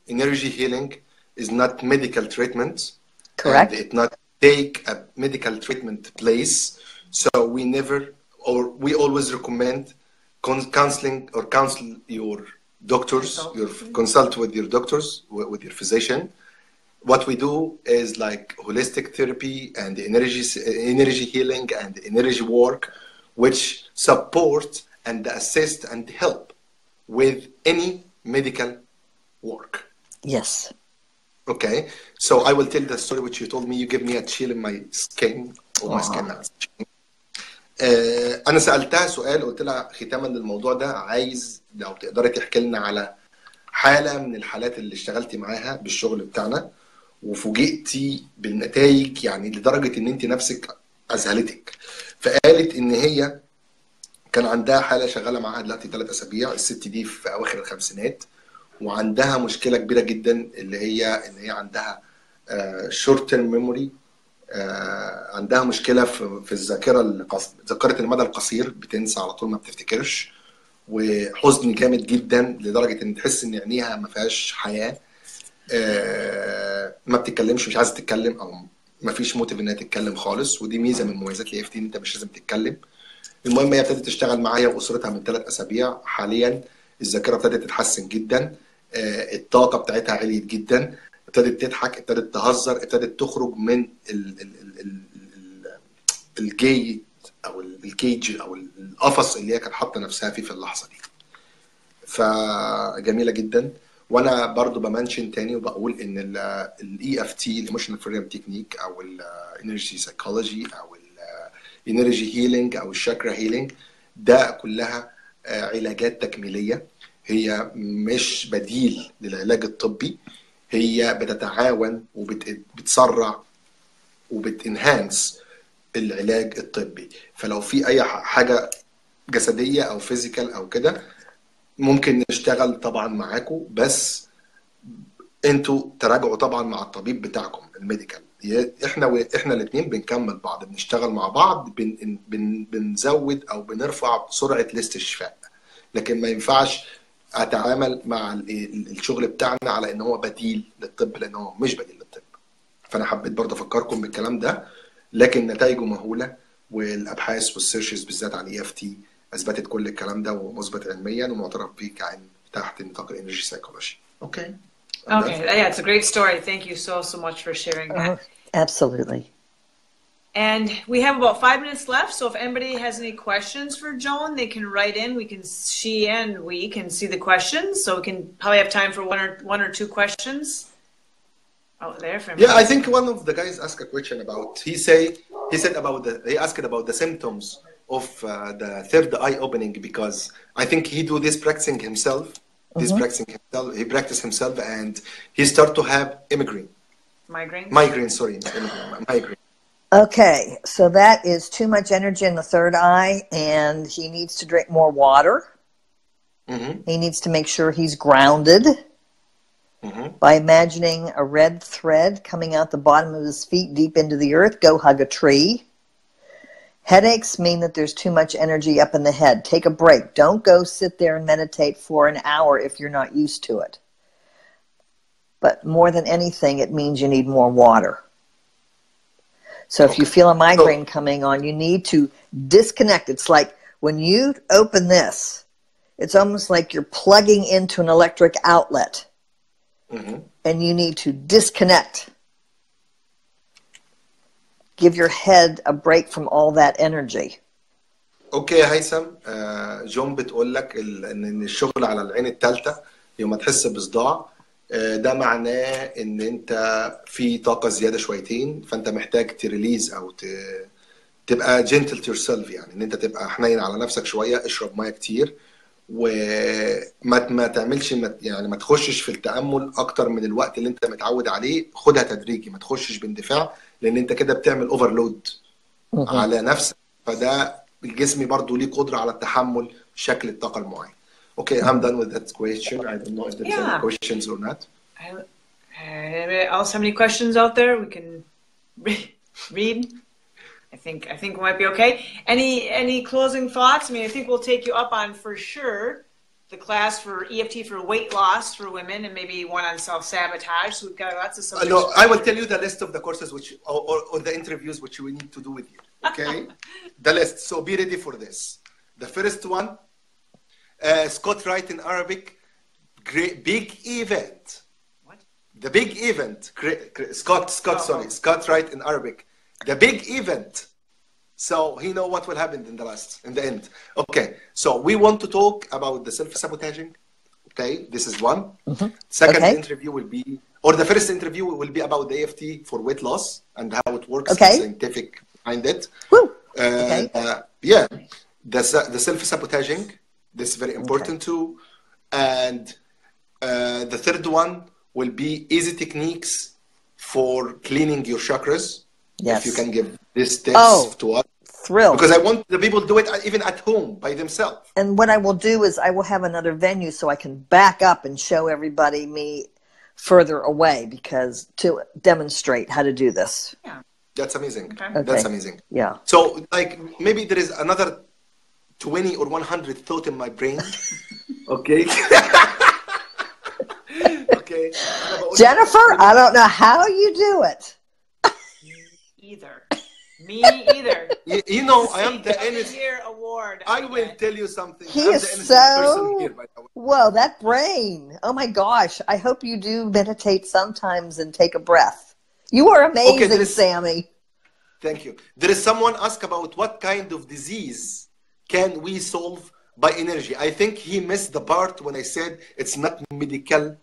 energy healing is not medical treatment. Correct. And it not take a medical treatment place. So we never, or we always recommend counseling or counsel your doctors, consult with your doctors, with your physician. What we do is like holistic therapy and energy healing and energy work, which support and assist and help with any medical work. Yes. Okay, so I will tell the story which you told me. You give me a chill in my skin. Oh, my skin. أنا سألتها سؤال، قلت لها ختاما للموضوع ده، عايز لو تقدري تحكي لنا على حالة من الحالات اللي اشتغلتي معاها بالشغل بتاعنا وفوجئتي بالنتائج، يعني لدرجة إن أنت نفسك أذهلتك. فقالت إن هي كان عندها حالة شغالة معاها دلوقتي 3 أسابيع، الست دي في أواخر الخمسينات، وعندها مشكلة كبيرة جدا اللي هي إن هي عندها شورت تيرم ميموري، عندها مشكلة في الذاكرة، ذاكرة المدى القصير، بتنسى على طول، ما بتفتكرش، وحزن جامد جدا لدرجة إن تحس إن عينيها ما فيهاش حياة، ما بتتكلمش، مش عايزة تتكلم، أو ما فيش موتيف إنها تتكلم خالص. ودي ميزة من مميزات EFT، إن أنت مش لازم تتكلم. المهم هي ابتدت تشتغل معايا وأسرتها من 3 أسابيع. حاليا الذاكرة ابتدت تتحسن جدا، الطاقة بتاعتها عليت جدا، ابتدت تضحك، ابتدت تهزر، ابتدت تخرج من الجيد او الكيج او القفص اللي هي كانت حاطه نفسها فيه في اللحظه دي. فجميله جدا. وانا برضو بمنشن تاني وبقول ان الاي اف تي، الايموشنال فريدم تكنيك، او الانرجي سايكولوجي، او الانرجي هيلينج، او الشاكرا هيلينج، ده كلها علاجات تكميليه، هي مش بديل للعلاج الطبي، هي بتتعاون وبتسرع وبتنهانس العلاج الطبي. فلو في اي حاجه جسديه او فيزيكال او كده ممكن نشتغل طبعا معاكم، بس انتوا تراجعوا طبعا مع الطبيب بتاعكم الميديكال. احنا الاثنين بنكمل بعض، بنشتغل مع بعض، بنزود او بنرفع سرعه الاستشفاء، لكن ما ينفعش اتعامل مع الشغل بتاعنا على ان هو بديل للطب، لان هو مش بديل للطب. فانا حبيت برضه افكركم بالكلام ده، لكن نتائجه مهوله، والابحاث والسيرشز بالذات على EFT اثبتت كل الكلام ده، ومثبت علميا ومعترف بيه كعلم تحت نطاق الانرجي سايكولوجي. اوكي. Okay, yeah, it's a great story. Thank you so much for sharing that. Absolutely. And we have about 5 minutes left, so if anybody has any questions for Joan, they can write in. She and we can see the questions, so we can probably have time for one or two questions. Oh, there from I think one of the guys asked a question about. He asked about the symptoms of the third eye opening, because I think he do this practicing himself. He practiced himself, and he start to have migraine. Migraine. Okay, so that is too much energy in the third eye, and he needs to drink more water. He needs to make sure he's grounded by imagining a red thread coming out the bottom of his feet deep into the earth. Go hug a tree. Headaches mean that there's too much energy up in the head. Take a break. Don't go sit there and meditate for an hour if you're not used to it. But more than anything, it means you need more water. So if you feel a migraine coming on, you need to disconnect. It's like when you open this, it's almost like you're plugging into an electric outlet. And you need to disconnect. Give your head a break from all that energy. اوكي يا هيثم، جون بتقول لك ان الشغل على العين الثالثه يوم تحس بصداع، ده معناه ان انت في طاقه زياده شويتين، فانت محتاج تريليز او تبقى جنتل تو يور سيلف، يعني ان انت تبقى حنين على نفسك شويه، اشرب ميه كتير، وما تعملش يعني ما تخشش في التامل اكتر من الوقت اللي انت متعود عليه، خدها تدريجي، ما تخشش باندفاع، لان انت كده بتعمل اوفرلود على نفسك، فده الجسم برضو ليه قدره على التحمل شكل الطاقه المعين. Okay, I'm done with that question. I don't know if there's any questions or not. I Anybody else have any questions out there? We can read. I think we might be okay. Any closing thoughts? I mean, I think we'll take you up on, for sure, the class for EFT for weight loss for women, and maybe one on self-sabotage. So we've got lots of subjects. No, I will tell you the list of the courses or the interviews which we need to do with you. Okay, the list. So be ready for this. The first one, Scott Wright in Arabic, great big event. What? The big event. Scott Wright in Arabic, the big event. So he know what will happen in the end. Okay, so we want to talk about the self-sabotaging. Okay, this is one. Second interview will be, or the first interview will be about the EFT for weight loss and how it works, the scientific behind it. Yeah, the self-sabotaging, this is very important too. And the third one will be easy techniques for cleaning your chakras. Yes. If you can give these tips to us. Thrilled. Because I want the people to do it even at home by themselves. And what I will do is I will have another venue so I can back up and show everybody me further away, because to demonstrate how to do this. Yeah. That's amazing. Okay. That's amazing. Yeah. So like maybe there is another 20 or 100 thought in my brain. Okay. Okay. Jennifer, I don't know how you do it. Me either. You know, I am the innocent. Year award. I will tell you something. He I'm is the innocent so. person here, by the way. Whoa, that brain! Oh my gosh! I hope you do meditate sometimes and take a breath. You are amazing, Samy. Thank you. There is someone asked about what kind of disease can we solve by energy. I think he missed the part when I said it's not medical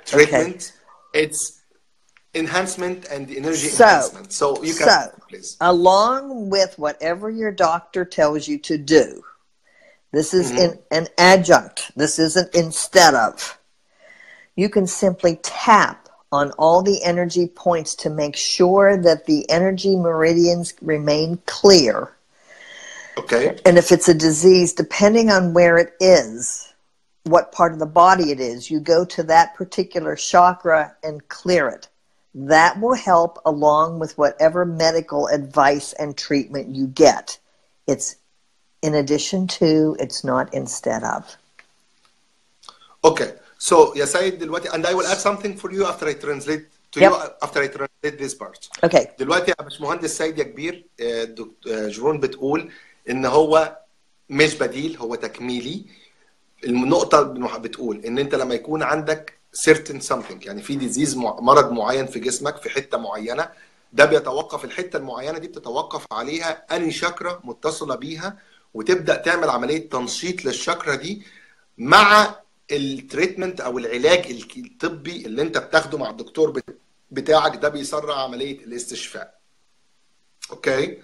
treatment. It's enhancement and energy enhancement. So you can, please. Along with whatever your doctor tells you to do, this is an adjunct. This isn't instead of. You can simply tap on all the energy points to make sure that the energy meridians remain clear. Okay. And if it's a disease, depending on where it is, what part of the body it is, you go to that particular chakra and clear it. That will help along with whatever medical advice and treatment you get. It's in addition to, it's not instead of. Okay. So, yes, and I will add something for you after I translate to you, after I translate this part. Okay. دلوقتي يا باشمهندس سيد يا كبير، جرون بتقول إن هو مش بديل، هو تكميلي. النقطة بتقول إن أنت لما يكون عندك certain something، يعني في disease مرض معين في جسمك في حتة معينة، ده بيتوقف الحتة المعينة دي بتتوقف عليها أنهي شاكرا متصلة بيها، وتبدأ تعمل عملية تنشيط للشاكرا دي مع التريتمنت أو العلاج الطبي اللي أنت بتاخده مع الدكتور بتاعك، ده بيسرع عملية الاستشفاء. اوكي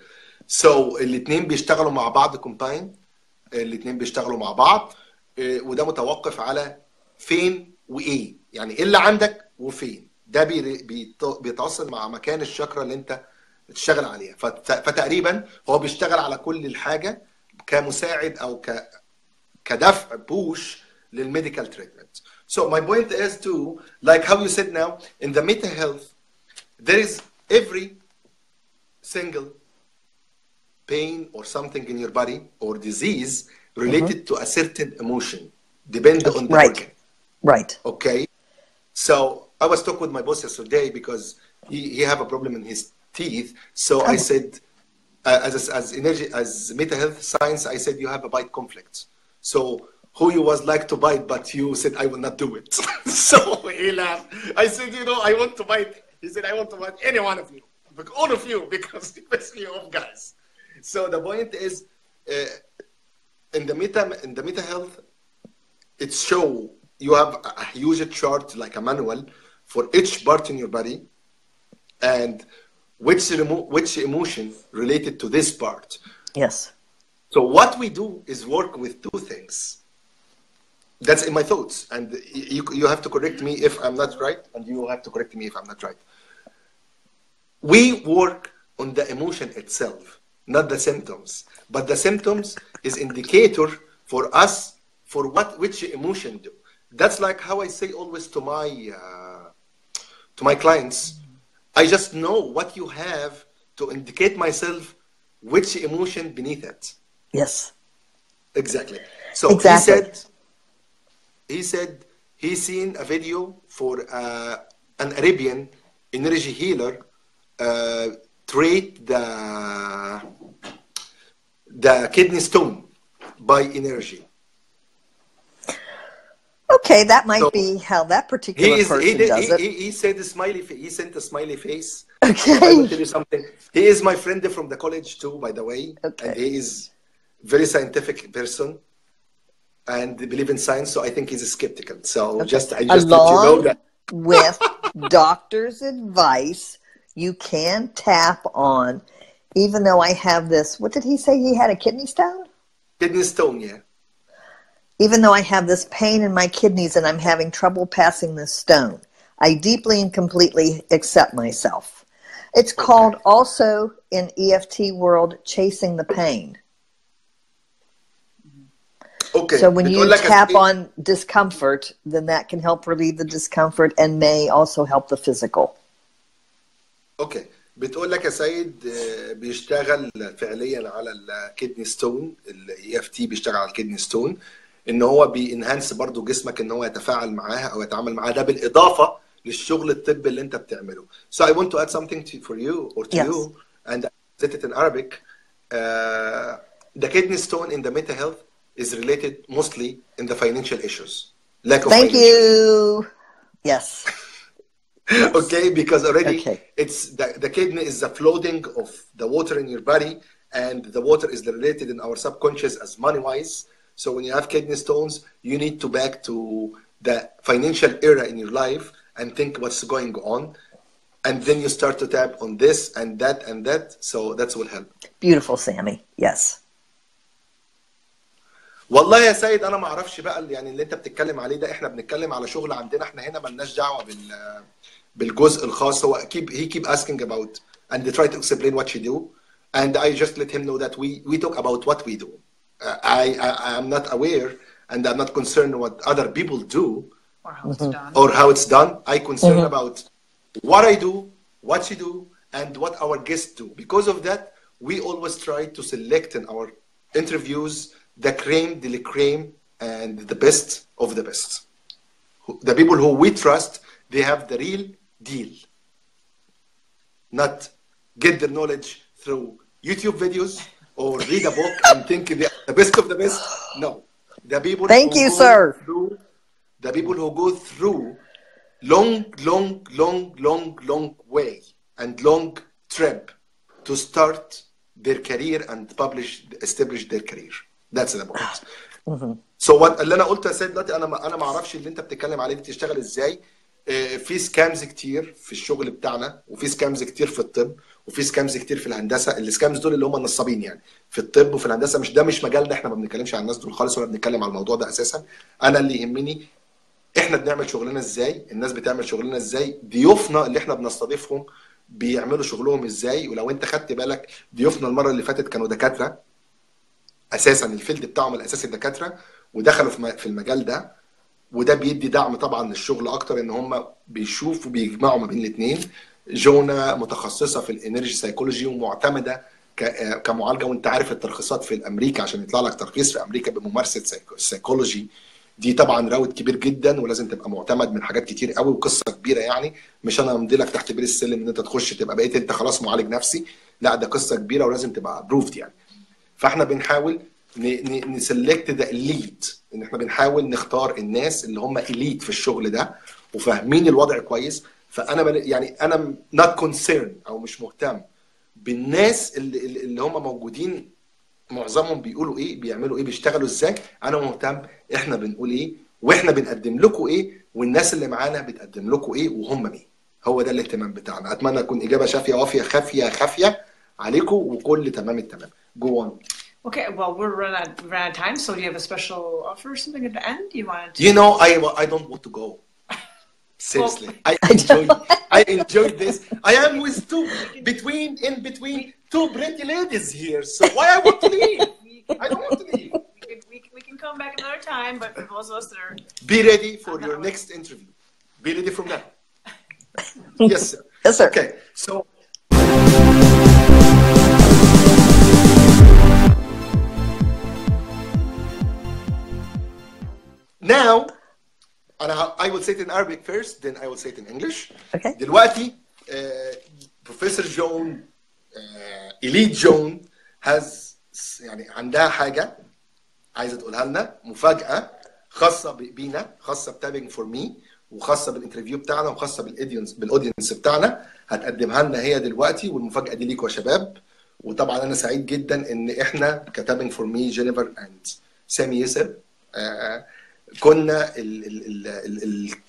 سو الاثنين بيشتغلوا مع بعض كومباين، الاثنين بيشتغلوا مع بعض، وده متوقف على فين وايه، يعني ايه اللي عندك وفين، ده بيتواصل مع مكان الشاكرا اللي انت بتشتغل عليها. فتقريبا هو بيشتغل على كل الحاجه كمساعد او كدفع بوش للميديكال تريتمنت. So my point is too, like how you said now, in the meta health, there is every single pain or something in your body or disease related to a certain emotion, depend on the organ. Right. Okay. So I was talking with my boss yesterday because he have a problem in his teeth. So I said, as meta health science, I said you have a bite conflict. So who you was like to bite, but you said I will not do it. So he laughed. I said, you know, I want to bite. He said, I want to bite any one of you, all of you, because especially you guys. So the point is, in the meta health, it show you have a huge chart like a manual for each part in your body, and which emotion related to this part. Yes. So what we do is work with two things. That's in my thoughts, and you have to correct me if I'm not right, and you have to correct me if I'm not right. We work on the emotion itself, not the symptoms. But the symptoms is indicator for us for which emotion do. That's like how I say always to to my clients. I just know what you have to indicate myself which emotion beneath it. Yes. Exactly. So exactly. he said he's seen a video for an Arabian energy healer treat the kidney stone by energy. Okay, that might be how that particular person does it. He said a smiley. He sent a smiley face. Okay. I will tell you something. He is my friend from the college too, by the way. Okay. And he is very scientific person and believe in science. So I think he's skeptical. So I just let you know that. With doctor's advice, you can tap on. Even though I have this, what did he say? He had a kidney stone? Kidney stone, yeah. Even though I have this pain in my kidneys and I'm having trouble passing this stone, I deeply and completely accept myself. It's called also in EFT world, chasing the pain. Okay. So when you tap on discomfort, then that can help relieve the discomfort and may also help the physical. Okay. بتقول لك يا سيد بيشتغل فعليا على الكدني ستون. الاي اف تي بيشتغل على الكدني ستون ان هو بينهانس برضو جسمك ان هو يتفاعل معاها او يتعامل معاها، ده بالاضافه للشغل الطبي اللي انت بتعمله. So I want to add something for you or to you, and I said it in Arabic. The kidney stone in the mental health is related mostly in the financial issues. Lack of Thank you. Yes. Yes. Okay, because already it's the kidney is the floating of the water in your body, and the water is related in our subconscious as money-wise. So when you have kidney stones, you need to back to the financial era in your life and think what's going on, and then you start to tap on this and that and that. So that's will help. Beautiful, Samy. Yes. والله يا سيد انا ما اعرفش بقى يعني اللي انت بتتكلم عليه ده، احنا بنتكلم على شغل عندنا احنا هنا، مالناش دعوه بالجزء الخاص. هو he keep asking about and they try to explain what you do, and I just let him know that we talk about what we do. I am not aware and I'm not concerned what other people do or how it's done. I concern about what I do, what you do, and what our guests do. Because of that, we always try to select in our interviews the crème de la crème and the best of the best. The people who we trust, they have the real deal. Not get their knowledge through YouTube videos or read a book and think they're the best of the best. No. The people the people who go through long way and long trip to start their career and establish their career. That's the point. So what اللي انا قلته يا سيد دلوقتي، انا ما اعرفش اللي انت بتتكلم عليه بتشتغل ازاي. في سكامز كتير في الشغل بتاعنا، وفي سكامز كتير في الطب، وفي سكامز كتير في الهندسه. السكامز دول اللي هم النصابين يعني في الطب وفي الهندسه. مش مجالنا، احنا ما بنتكلمش عن الناس دول خالص ولا بنتكلم على الموضوع ده اساسا. انا اللي يهمني احنا بنعمل شغلنا ازاي، الناس بتعمل شغلنا ازاي، ضيوفنا اللي احنا بنستضيفهم بيعملوا شغلهم ازاي. ولو انت خدت بالك ضيوفنا المره اللي فاتت كانوا دكاتره اساسا، الفيلد بتاعهم الاساسي الدكاتره، ودخلوا في المجال ده، وده بيدي دعم طبعا للشغل اكتر ان هم بيشوفوا بيجمعوا ما بين الاثنين. جونا متخصصه في الانرجي سايكولوجي ومعتمده كمعالجه، وانت عارف الترخيصات في امريكا عشان يطلع لك ترخيص في امريكا بممارسه السايكولوجي دي طبعا راوت كبير جدا، ولازم تبقى معتمد من حاجات كتير قوي وقصه كبيره. يعني مش انا امضي لك تحت بير السلم ان انت تخش تبقى بقيت انت خلاص معالج نفسي، لا ده قصه كبيره ولازم تبقى ابروفد يعني. فاحنا بنحاول نسلكت ذا اليت، ان احنا بنحاول نختار الناس اللي هم اليت في الشغل ده وفاهمين الوضع كويس. فانا يعني انا not concerned او مش مهتم بالناس اللي هم موجودين معظمهم بيقولوا ايه، بيعملوا ايه، بيشتغلوا ازاي. انا مهتم احنا بنقول ايه واحنا بنقدم لكم ايه، والناس اللي معانا بتقدم لكم ايه وهم مين. هو ده الاهتمام بتاعنا. اتمنى تكون اجابه شافيه وافيه خافيه عليكم وكل تمام التمام. Go on. Okay, well, we're run out of time, so do you have a special offer or something at the end? You wanted to... You know, I don't want to go. Seriously, well, I enjoyed this. I am with in between two pretty ladies here, so why I want to leave? I don't want to leave. We can come back another time, but for those of us that are... Be ready for your next interview. Be ready from now. Yes, sir. Yes, sir. Okay, so now, and I will say it in Arabic first, then I will say it in English. Okay. دلوقتي Professor Joan, Elite Joan has يعني عندها حاجة عايزة تقولها لنا، مفاجأة خاصة بينا، خاصة بتابينج فور مي، وخاصة بالانترفيو بتاعنا، وخاصة بالاودينس بتاعنا، هتقدمها لنا هي دلوقتي، والمفاجأة دي ليكوا يا شباب. وطبعا أنا سعيد جدا إن إحنا كتابينج فور مي جينيفر أند سامي يوسف كنا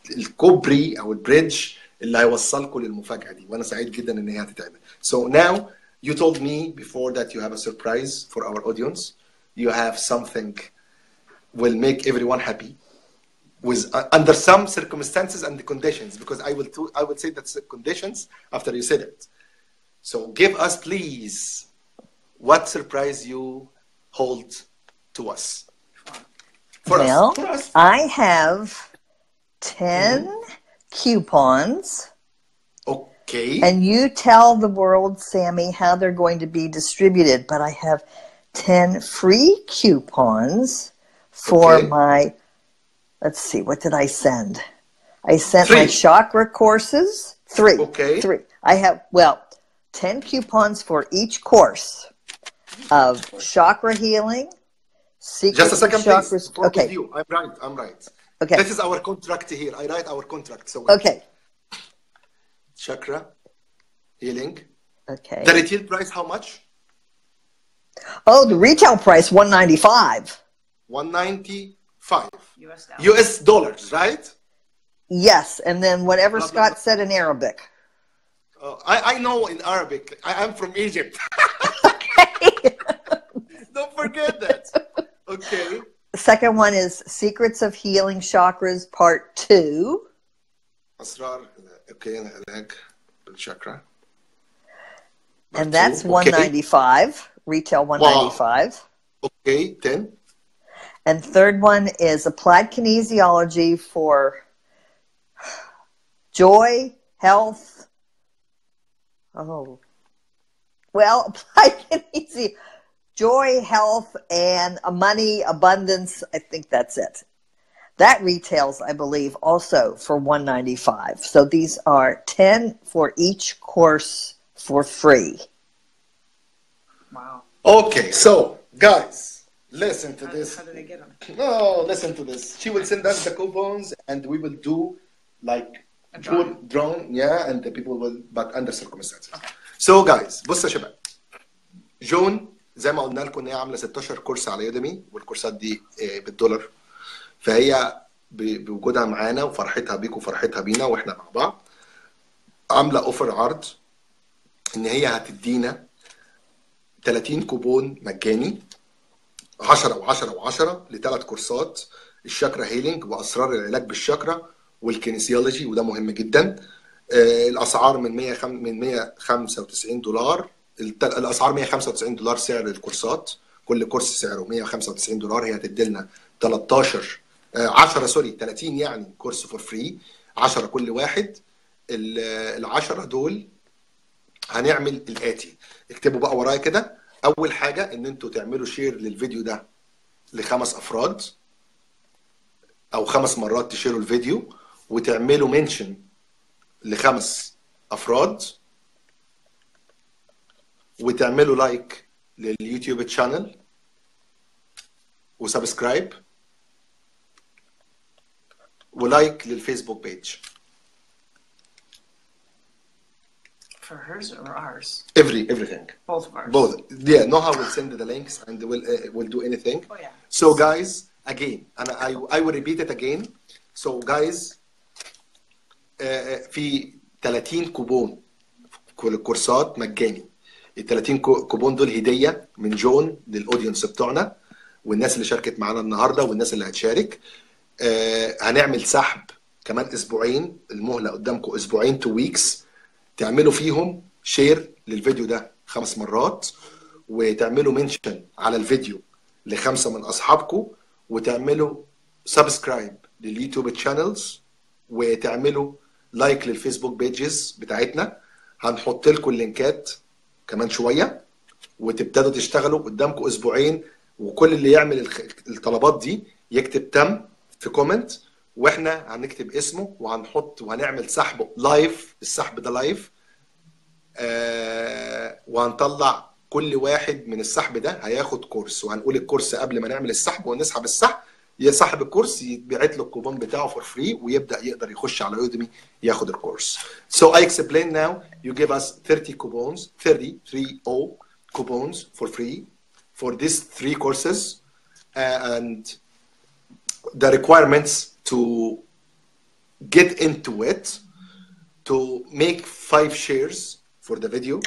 الكوبري او البريدج اللي هيوصلكم للمفاجاه دي، وانا سعيد جدا ان هي هتتعمل. So now you told me before that you have a surprise for our audience. You have something will make everyone happy with under some circumstances and conditions, because I will say that conditions after you said it. So give us please what surprise you hold to us. Well, I have 10 coupons. Okay. And you tell the world, Sammy, how they're going to be distributed. But I have 10 free coupons for my, let's see, what did I send? I sent my chakra courses. 3. Okay. 3. I have, 10 coupons for each course of chakra healing. Just a second, please. Okay. You. I'm right. Okay. This is our contract here. I write our contract. So okay. Chakra healing. Okay. The retail price, how much? Oh, the retail price, $195. $195. US dollars, right? Yes, and then whatever Scott said in Arabic. I know in Arabic. I'm from Egypt. Okay. Don't forget that. Okay. The second one is Secrets of Healing Chakras Part 2. أسرار العلاج بالشاكرا. And that's $195. Retail $195. Wow. Okay, 10. And third one is Applied Kinesiology for Joy, Health. Applied Kinesiology. Joy, health, and money, abundance. I think that's it. That retails, I believe, also for $195. So these are 10 for each course for free. Wow. Okay, so guys, listen to this. How did I get them? No, listen to this. She will send us the coupons, and we will do like a drone. Yeah, and the people will, but under circumstances. Okay. So guys, بصوا يا شباب. جون زي ما قلنا لكم ان هي عامله 16 كورس على يوديمي، والكورسات دي بالدولار. فهي بوجودها معانا وفرحتها بيكم وفرحتها بينا واحنا مع بعض عامله اوفر عرض ان هي هتدينا 30 كوبون مجاني 10 و10 و10 لثلاث كورسات: الشاكرا هيلينج واسرار العلاج بالشاكرا والكينيسيولوجي، وده مهم جدا. الاسعار من 195 دولار. الاسعار 195 دولار سعر الكورسات، كل كورس سعره 195 دولار. هي هتدي لنا 30 يعني كورس فور فري، 10 كل واحد. ال10 دول هنعمل الاتي، اكتبوا بقى ورايا كده. اول حاجه ان انتوا تعملوا شير للفيديو ده ل5 افراد، او 5 مرات تشيروا الفيديو وتعملوا منشن ل5 افراد، وتعملوا لايك لليوتيوب تشانل وسبسكرايب ولايك للفيسبوك بيج. For hers or ours? Everything. Both of ours. Both. Yeah, Noha will send the links and will do anything. Oh yeah. So guys, again, and I will repeat it again. So guys, في 30 كوبون كل كورسات مجاني. ال 30 كوبون دول هديه من جون للاودينس بتوعنا والناس اللي شاركت معانا النهارده والناس اللي هتشارك. هنعمل سحب كمان اسبوعين، المهله قدامكم اسبوعين 2 ويكس، تعملوا فيهم شير للفيديو ده 5 مرات، وتعملوا منشن على الفيديو ل5 من اصحابكم، وتعملوا سبسكرايب لليوتيوب تشانلز، وتعملوا لايك للفيسبوك بيجز بتاعتنا. هنحط لكم اللينكات كمان شويه، وتبتدوا تشتغلوا. قدامكم اسبوعين، وكل اللي يعمل الطلبات دي يكتب تم في كومنت، واحنا هنكتب اسمه وهنحط وهنعمل سحبه لايف. السحب ده لايف، وهنطلع كل واحد من السحب ده هياخد كورس، وهنقول الكورس قبل ما نعمل السحب ونسحب السحب. صاحب الكورس يتبعت له الكوبون بتاعه فور فري، ويبدا يقدر يخش على يوديمي ياخد الكورس. So I explain now. You give us 30 coupons, 30 coupons for free for these 3 courses, and the requirements to get into it, to make 5 shares for the video.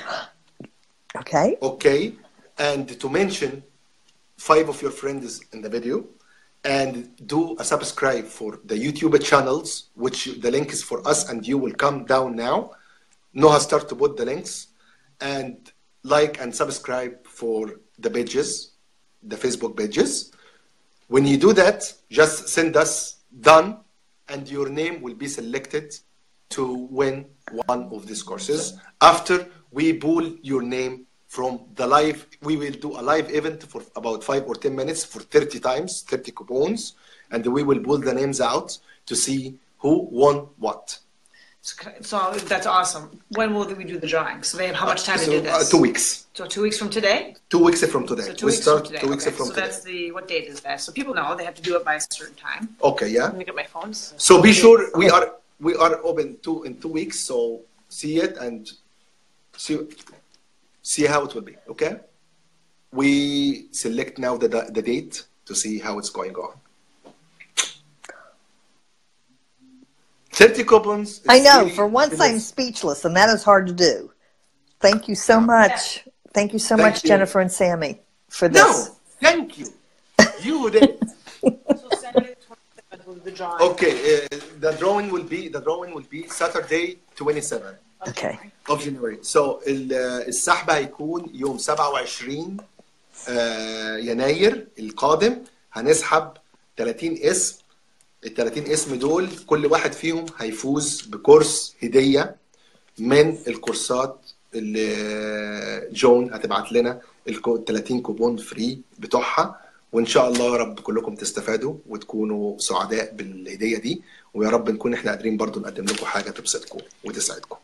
Okay. Okay, and to mention 5 of your friends in the video, and do a subscribe for the YouTube channels, which the link is for us, and you will come down now. Noha start to put the links, and like and subscribe for the pages, the Facebook pages. When you do that, just send us done, and your name will be selected to win one of these courses. After we pull your name from the live, we will do a live event for about 5 or 10 minutes for 30 times, 30 coupons, and we will pull the names out to see who won what. So that's awesome. When will we do the drawing? So they have how much time to do this? 2 weeks. So 2 weeks from today? 2 weeks from today. So 2 we weeks start from today. 2 weeks okay. from so today. That's the, what date is that? So people know they have to do it by a certain time. Okay, yeah. Let me get my phone. So be sure we are open in 2 weeks. So see it and see how it will be. Okay. We select now the date to see how it's going on. 30 coupons. I know. Really, for once, I'm speechless, and that is hard to do. Thank you so much. Thank you so much, you. Jennifer and Samy, for this. No, thank you. You did. So Saturday 27th will be the drawing. Okay, the drawing will be Saturday 27 Okay. of January. So السحب هيكون يوم 27 يناير القادم. هنسحب 30 اسم. ال 30 اسم دول كل واحد فيهم هيفوز بكورس هدية من الكورسات اللي جون هتبعت لنا ال 30 كوبون فري بتوعها. وان شاء الله يا رب كلكم تستفادوا وتكونوا سعداء بالهدية دي، ويا رب نكون احنا قادرين برضو نقدم لكم حاجة تبسطكم وتسعدكم.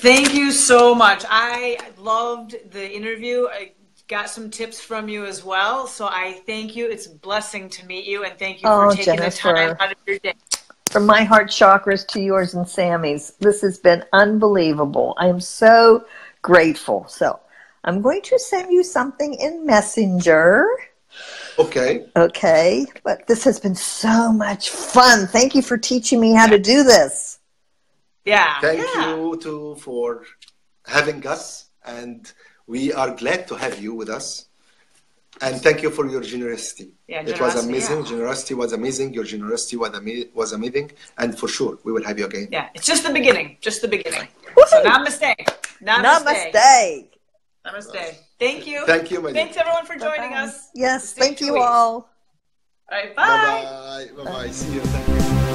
Thank you so much. I loved the interview. I got some tips from you as well. So I thank you. It's a blessing to meet you, and thank you for taking Jennifer, the time out of your day. From my heart chakras to yours and Sammy's, this has been unbelievable. I am so grateful. So I'm going to send you something in Messenger. Okay. Okay. But this has been so much fun. Thank you for teaching me how to do this. Yeah. Thank you too for having us, and we are glad to have you with us. And thank you for your generosity. Yeah, it was amazing. Yeah. Generosity was amazing. Your generosity was amazing. And for sure, we will have you again. Yeah, it's just the beginning. Just the beginning. So namaste. Namaste. Namaste. Thank you. Thank you, my dear. Thanks everyone for joining Bye-bye. us. Yes, See thank you you weeks. all. All right, bye. Bye-bye. Bye-bye. See you. Thank you.